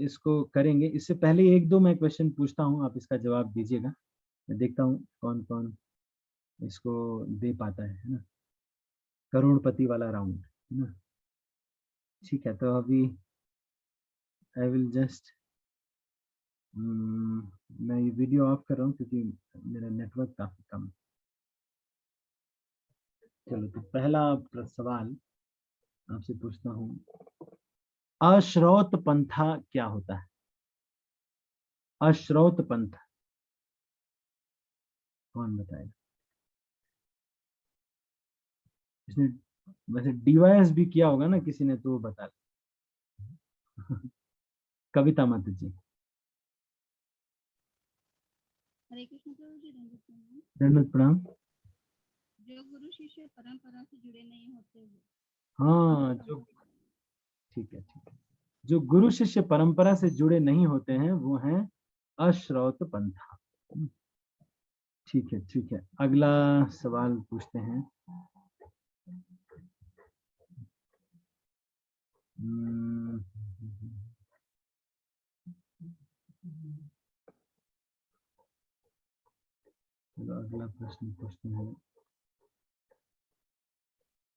इसको करेंगे। इससे पहले एक दो मैं क्वेश्चन पूछता हूँ, आप इसका जवाब दीजिएगा। मैं देखता हूँ कौन कौन इसको दे पाता है ना। करोड़पति वाला राउंड, है ना। ठीक है, तो अभी आई विल जस्ट मैं ये वीडियो ऑफ कर रहा हूँ क्योंकि मेरा नेटवर्क काफी कम है। चलो, तो पहला सवाल आपसे पूछता हूँ, अश्रौत पंथा क्या होता है? अश्रौत पंथ कौन बताएगा? इसने वैसे डीवाईएस भी किया होगा ना किसी ने, तो वो बता कविता मत जी। हरे कृष्ण प्रभु जी, दंडवत प्रणाम। जो गुरु शिष्य परंपरा से जुड़े नहीं होते हैं, हाँ, जो ठीक है, जो गुरु शिष्य परंपरा से जुड़े नहीं होते हैं वो हैं अश्रौत पंथा। ठीक है, ठीक है, अगला सवाल पूछते हैं। चलो अगला प्रश्न पूछते हैं।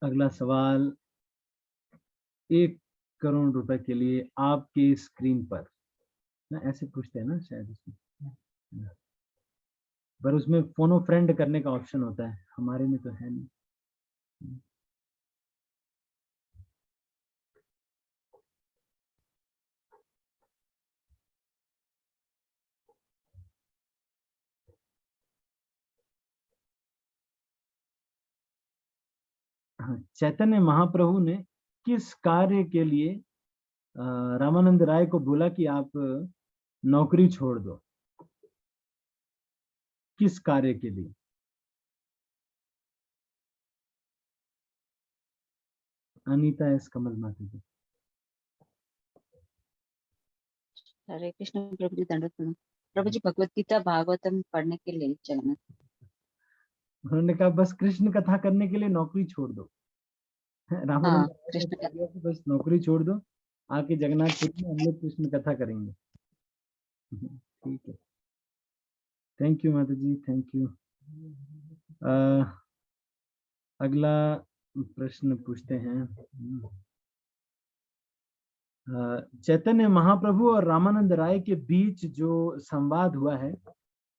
अगला सवाल, 1 करोड़ रुपए के लिए आपकी स्क्रीन पर ना, ऐसे पूछते हैं ना शायद इसमें, पर उसमें फोनो फ्रेंड करने का ऑप्शन होता है, हमारे में तो है नहीं। चैतन्य महाप्रभु ने किस कार्य के लिए रामानंद राय को बोला कि आप नौकरी छोड़ दो? किस कार्य के लिए? अनीता एस कमल माता जी। हरे कृष्ण प्रभु जी, दंडवत प्रणाम। प्रभु जी, भगवत गीता भागवतम पढ़ने के लिए चलना। उन्होंने कहा बस कृष्ण कथा करने के लिए नौकरी छोड़ दो। रामानंद हाँ, ने कृष्ण कह दिया कि बस नौकरी छोड़ दो, आके जगन्नाथपुरी में हम लोग कृष्ण कथा करेंगे। ठीक है, थैंक यू माता जी, थैंक यू। अगला प्रश्न पूछते हैं। चैतन्य महाप्रभु और रामानंद राय के बीच जो संवाद हुआ है,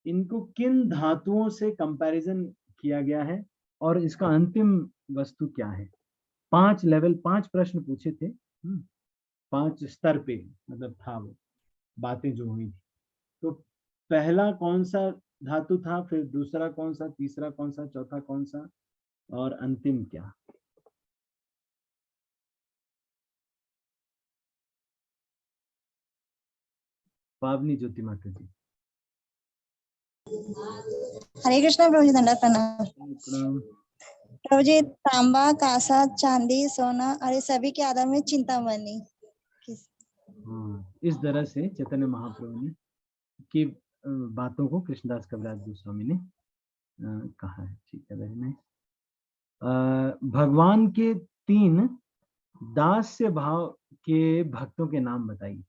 इनको किन धातुओं से कंपैरिजन किया गया है और इसका अंतिम वस्तु क्या है? 5 प्रश्न पूछे थे, 5 स्तर पे मतलब था वो बातें जो हुई थी। तो पहला कौन सा धातु था, फिर दूसरा कौन सा, तीसरा कौन सा, चौथा कौन सा और अंतिम क्या? पावनी ज्योति माता जी। हरे कृष्ण प्रभु जी, दंडवत प्रणाम। प्रणाम। प्रभु जी, तांबा, कांसा, चांदी, सोना और ये सभी के आधार में चिंतामणि। हाँ, इस तरह से चैतन्य महाप्रभु ने की बातों को कृष्णदास कविराज गोस्वामी ने कहा है। ठीक है, वेरी नाइस। भगवान के 3 दास्य भाव के भक्तों के नाम बताइए।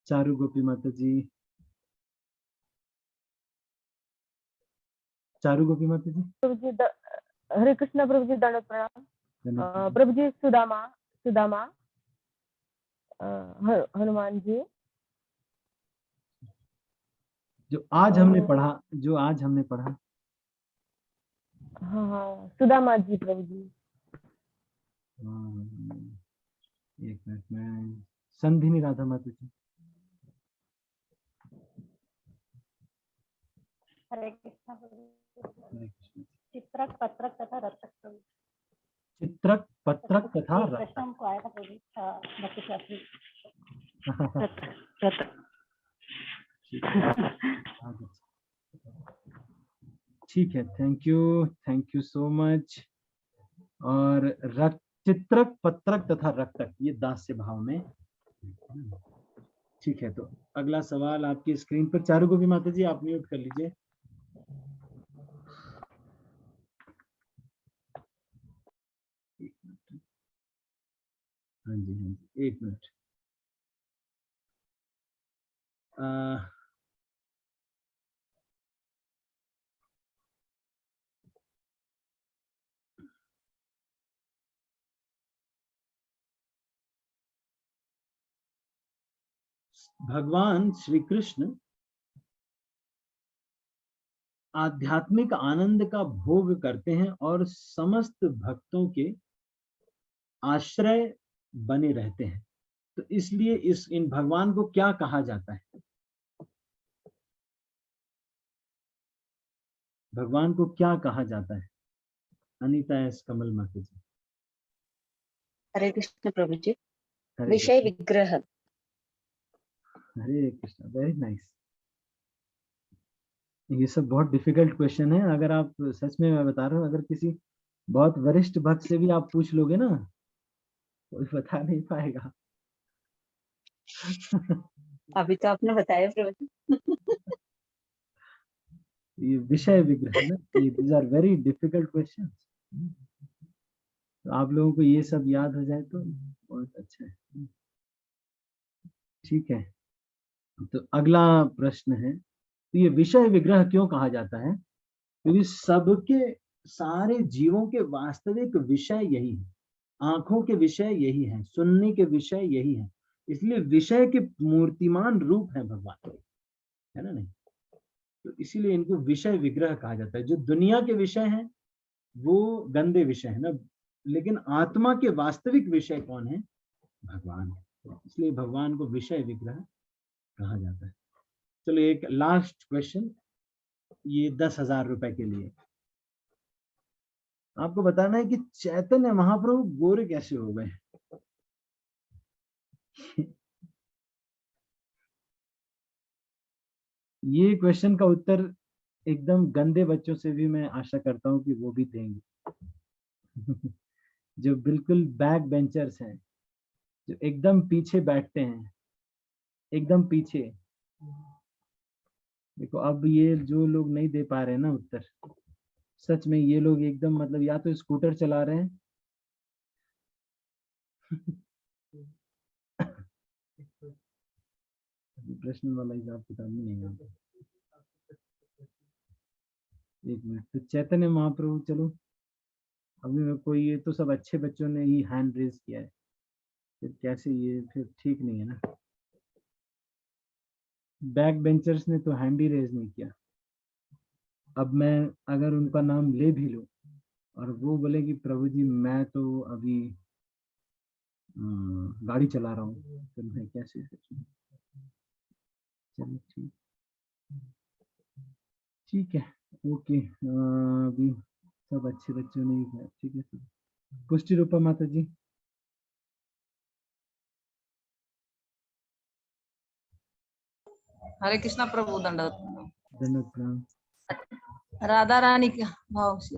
चारू गोपी माता जी, चारू गोपी माता जी। प्रभु जी, हरे कृष्ण प्रभु जी, दंडवत प्रणाम। प्रभु जी, सुदामा, सुदामा, हनुमान जी, जो आज हमने पढ़ा। हाँ हाँ, सुदामा जी प्रभु जी। एक मिनट में संधिनी राधा माता जी। हरे कृष्ण प्रभु। चित्रक, पत्रक तथा रत्तक प्रभु। चित्रक, पत्रक तथा एक प्रश्न हमको आया था प्रभु, भक्ति शास्त्री। ठीक है, थैंक यू सो मच। और चित्रक, पत्रक तथा रक्तक, ये दास्य भाव में। ठीक है, तो अगला सवाल आपकी स्क्रीन पर। चारू गोपी माता जी, आप म्यूट कर लीजिए। हाँ जी, एक मिनट। भगवान श्री कृष्ण आध्यात्मिक आनंद का भोग करते हैं और समस्त भक्तों के आश्रय बने रहते हैं, तो इसलिए इन भगवान को क्या कहा जाता है? भगवान को क्या कहा जाता है? अनीता एस कमल माता जी। हरे कृष्ण प्रभु जी, विषय विग्रह। हरे कृष्ण, वेरी नाइस। ये सब बहुत डिफिकल्ट क्वेश्चन है। अगर आप सच में, मैं बता रहा हूँ, अगर किसी बहुत वरिष्ठ भक्त से भी आप पूछ लोगे ना, कोई बता नहीं पाएगा। अभी तो आपने बताया प्रभु जी। ये विषय विग्रह ना, ये these are very difficult question. तो आप लोगों को ये सब याद हो जाए तो बहुत अच्छा है। ठीक है, तो अगला प्रश्न है, तो ये विषय विग्रह क्यों कहा जाता है? क्योंकि सबके, सारे जीवों के वास्तविक विषय यही है, आंखों के विषय यही है, सुनने के विषय यही है, इसलिए विषय के मूर्तिमान रूप है भगवान, है ना? नहीं, तो इसीलिए इनको विषय विग्रह कहा जाता है। जो दुनिया के विषय हैं वो गंदे विषय है ना, लेकिन आत्मा के वास्तविक विषय कौन है? भगवान है, इसलिए भगवान को विषय विग्रह कहा जाता है। चलो एक लास्ट क्वेश्चन, ये 10,000 रुपए के लिए। आपको बताना है कि चैतन्य महाप्रभु गोरे कैसे हो गए। ये क्वेश्चन का उत्तर एकदम गंदे बच्चों से भी मैं आशा करता हूं कि वो भी देंगे। जो बिल्कुल बैक बेंचर्स हैं, जो एकदम पीछे बैठते हैं, एकदम पीछे। देखो अब ये जो लोग नहीं दे पा रहे हैं ना उत्तर, सच में ये लोग एकदम मतलब या तो स्कूटर चला रहे हैं प्रश्न वाला हिसाब किताब में नहीं आता। एक मिनट, तो चैतन्य महाप्रभु, चलो अभी मैं कोई, ये तो सब अच्छे बच्चों ने ही हैंड रेज किया है, फिर कैसे, ये फिर ठीक नहीं है ना। बैक बेंचर्स ने तो हैंड ही रेज नहीं किया। अब मैं अगर उनका नाम ले भी लूं और वो बोले कि प्रभु जी मैं तो अभी गाड़ी चला रहा हूँ, फिर मैं कैसे सोचूं? चलो ठीक है, ओके। अभी सब अच्छे बच्चों ने ही किया, ठीक है सर। पुष्टि रूपा माता जी। हरे कृष्णा प्रभु, दंडवत प्रणाम। धन्यवाद प्रणाम। राधा रानी के भाव से,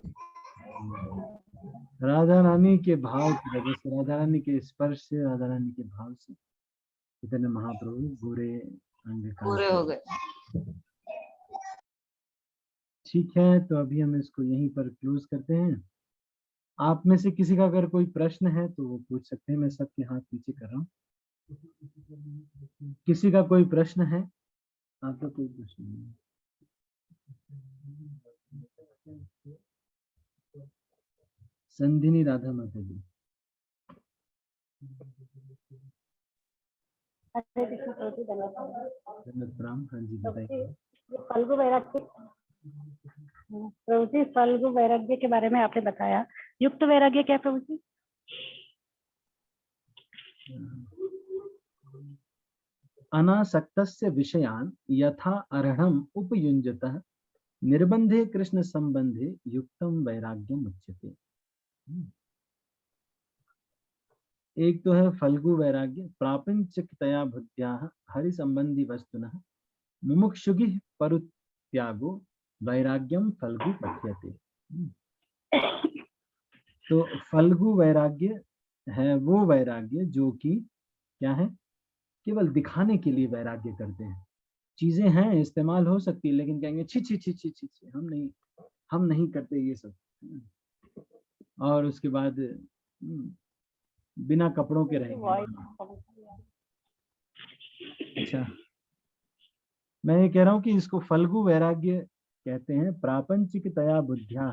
राधा रानी के भाव की वजह से, राधा रानी के स्पर्श से, राधा रानी के भाव से चैतन्य महाप्रभु गोरे अंग पूरे हो गए। ठीक है, तो अभी हम इसको यहीं पर क्लोज करते हैं। आप में से किसी का अगर कोई प्रश्न है तो वो पूछ सकते हैं, मैं सबके हाथ नीचे कर रहा हूँ। किसी का कोई प्रश्न है? आपका कोई प्रश्न नहीं? संधिनी राधा माता जी। हरे कृष्ण प्रभु जी, धन्यवाद। धन्यवाद प्रणाम। हाँ जी बताइए। फल्गु वैराग्य, प्रभु जी फल्गु वैराग्य के बारे में आपने बताया, युक्त वैराग्य क्या प्रभु जी? अनासक्तस्य विषयान् यथा अर्हम् उपयुञ्जतः निर्बंधे कृष्ण संबंधे युक्तम वैराग्यम उच्यते। एक तो है फल्गु वैराग्य, प्रापंचिकतया बुद्ध्याः हरि संबंधी वस्तुनः मुमुक्षुभिः परित्यागो वैराग्यम फल्गु कथ्यते। तो फल्गु वैराग्य है वो वैराग्य जो कि क्या है, केवल दिखाने के लिए वैराग्य करते हैं। चीजें हैं, इस्तेमाल हो सकती है, लेकिन कहेंगे छी छी छी छी छी, हम नहीं करते ये सब। और उसके बाद बिना कपड़ों के रहेंगे। अच्छा, मैं ये कह रहा हूँ कि इसको फल्गु वैराग्य कहते हैं। प्रापंचिकतया बुद्ध्या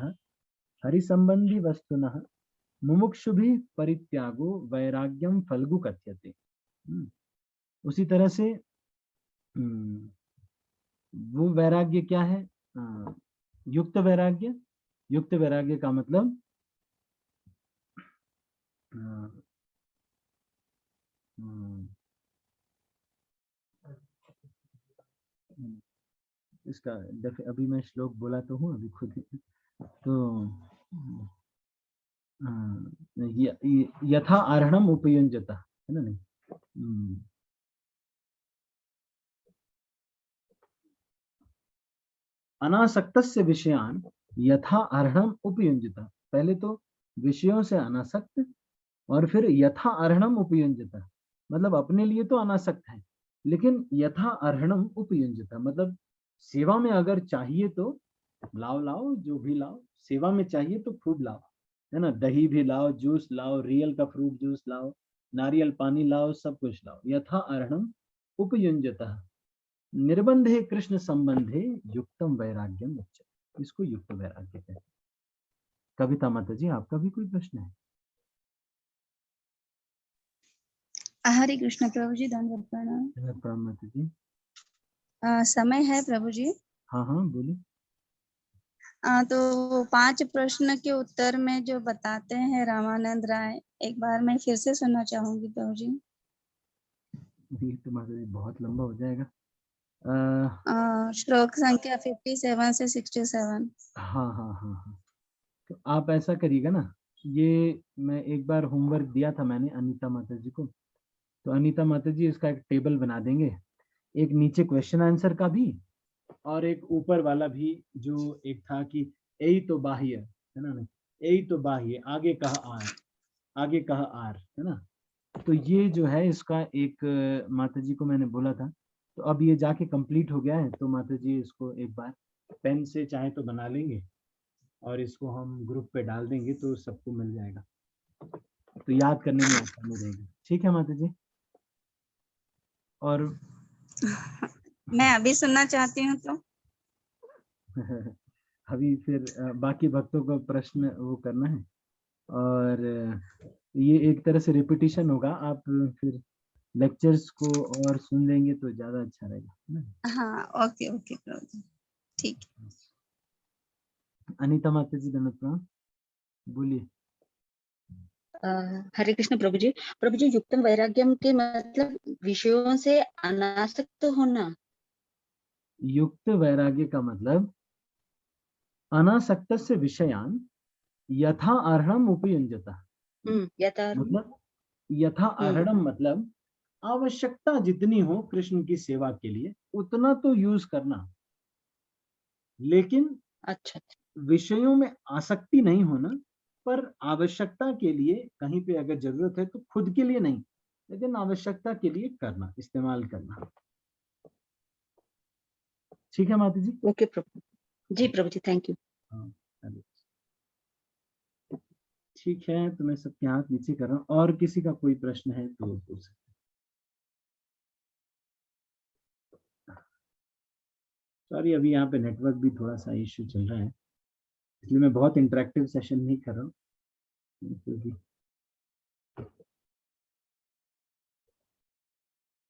हरि संबंधी वस्तुनः मुमुक्षुभिः परित्यागो वैराग्यम फल्गु कथ्यते। उसी तरह से वो वैराग्य क्या है, युक्त वैराग्य। युक्त वैराग्य का मतलब इसका अभी मैं श्लोक बोला तो हूँ अभी खुद ही, तो यथा आरणम उपयुञ्जता है ना, नहीं अनासक्तस्य विषयान यथा अर्हणम उपयुञ्जता। पहले तो विषयों से अनासक्त और फिर यथा अर्हणम उपयुञ्जता, मतलब अपने लिए तो अनासक्त है लेकिन यथा अर्हणम उपयुञ्जता मतलब सेवा में अगर चाहिए तो लाओ लाओ, जो भी लाओ, सेवा में चाहिए तो खूब लाओ, है ना, दही भी लाओ, जूस लाओ, रियल का फ्रूट जूस लाओ, नारियल पानी लाओ, सब कुछ लाओ। यथा अर्हणम उपयुञ्जता निर्बंधे कृष्ण संबंधे युक्तम वैराग्यम उच्यते। इसको युक्त वैराग्य कहते हैं। कविता माता जी, आपका भी कोई प्रश्न है? हरे कृष्ण प्रभु जी, धन्यवाद प्रणाम। प्रणाम माता जी। समय है प्रभु जी? हाँ हाँ बोलिए। तो 5 प्रश्न के उत्तर में जो बताते हैं रामानंद राय, एक बार मैं फिर से सुनना चाहूंगी प्रभु जी। ये तो माता जी बहुत लंबा हो जाएगा। श्लोक संख्या 57 से 67। हाँ हाँ हाँ हाँ, तो आप ऐसा करिएगा ना, ये मैं एक बार होमवर्क दिया था मैंने अनीता माता जी को, तो अनीता माता जी इसका एक टेबल बना देंगे, एक नीचे क्वेश्चन आंसर का भी और एक ऊपर वाला भी, जो एक था कि यही तो बाह्य है ना, यही तो बाह्य, आगे कहा आर, आगे कहा आर, है ना। तो ये जो है इसका एक माता जी को मैंने बोला था, तो अब ये जाके कंप्लीट हो गया है। तो माता जी इसको एक बार पेन से चाहे तो बना लेंगे और इसको हम ग्रुप पे डाल देंगे तो सबको मिल जाएगा, तो याद करने में आसानी रहेगी। ठीक है माता जी। और मैं अभी सुनना चाहती हूँ तो अभी फिर बाकी भक्तों को प्रश्न वो करना है, और ये एक तरह से रिपीटिशन होगा। आप फिर लेक्चर्स को और सुन लेंगे तो ज्यादा अच्छा रहेगा, है ना। हाँ ओके ओके प्रभु जी, ठीक है। अनीता माता जी धन्यवाद प्रणाम, बोलिए। हरे कृष्ण प्रभु जी। प्रभु जी, युक्तम वैराग्यम के मतलब विषयों से अनासक्त होना। युक्त वैराग्य का मतलब अनासक्तस्य विषयान यथा अर्हणम उपयुञ्जतः। यथा मतलब यथा अर्हणम मतलब आवश्यकता जितनी हो कृष्ण की सेवा के लिए उतना तो यूज करना, लेकिन अच्छा विषयों में आसक्ति नहीं होना। पर आवश्यकता के लिए कहीं पे अगर जरूरत है तो खुद के लिए नहीं, लेकिन आवश्यकता के लिए करना, इस्तेमाल करना। ठीक है माता जी। ओके प्रभु जी। प्रभु जी थैंक यू। हाँ, चलिए। ठीक है, तो मैं सबके हाथ नीचे कर रहा हूँ, और किसी का कोई प्रश्न है तो पूछ सकते हैं। सॉरी, अभी यहाँ पे नेटवर्क भी थोड़ा सा इश्यू चल रहा है, इसलिए मैं बहुत इंटरेक्टिव सेशन नहीं कर रहा हूँ, क्योंकि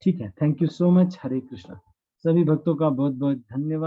ठीक है। Thank you so much. Hare Krishna. सभी भक्तों का बहुत बहुत धन्यवाद।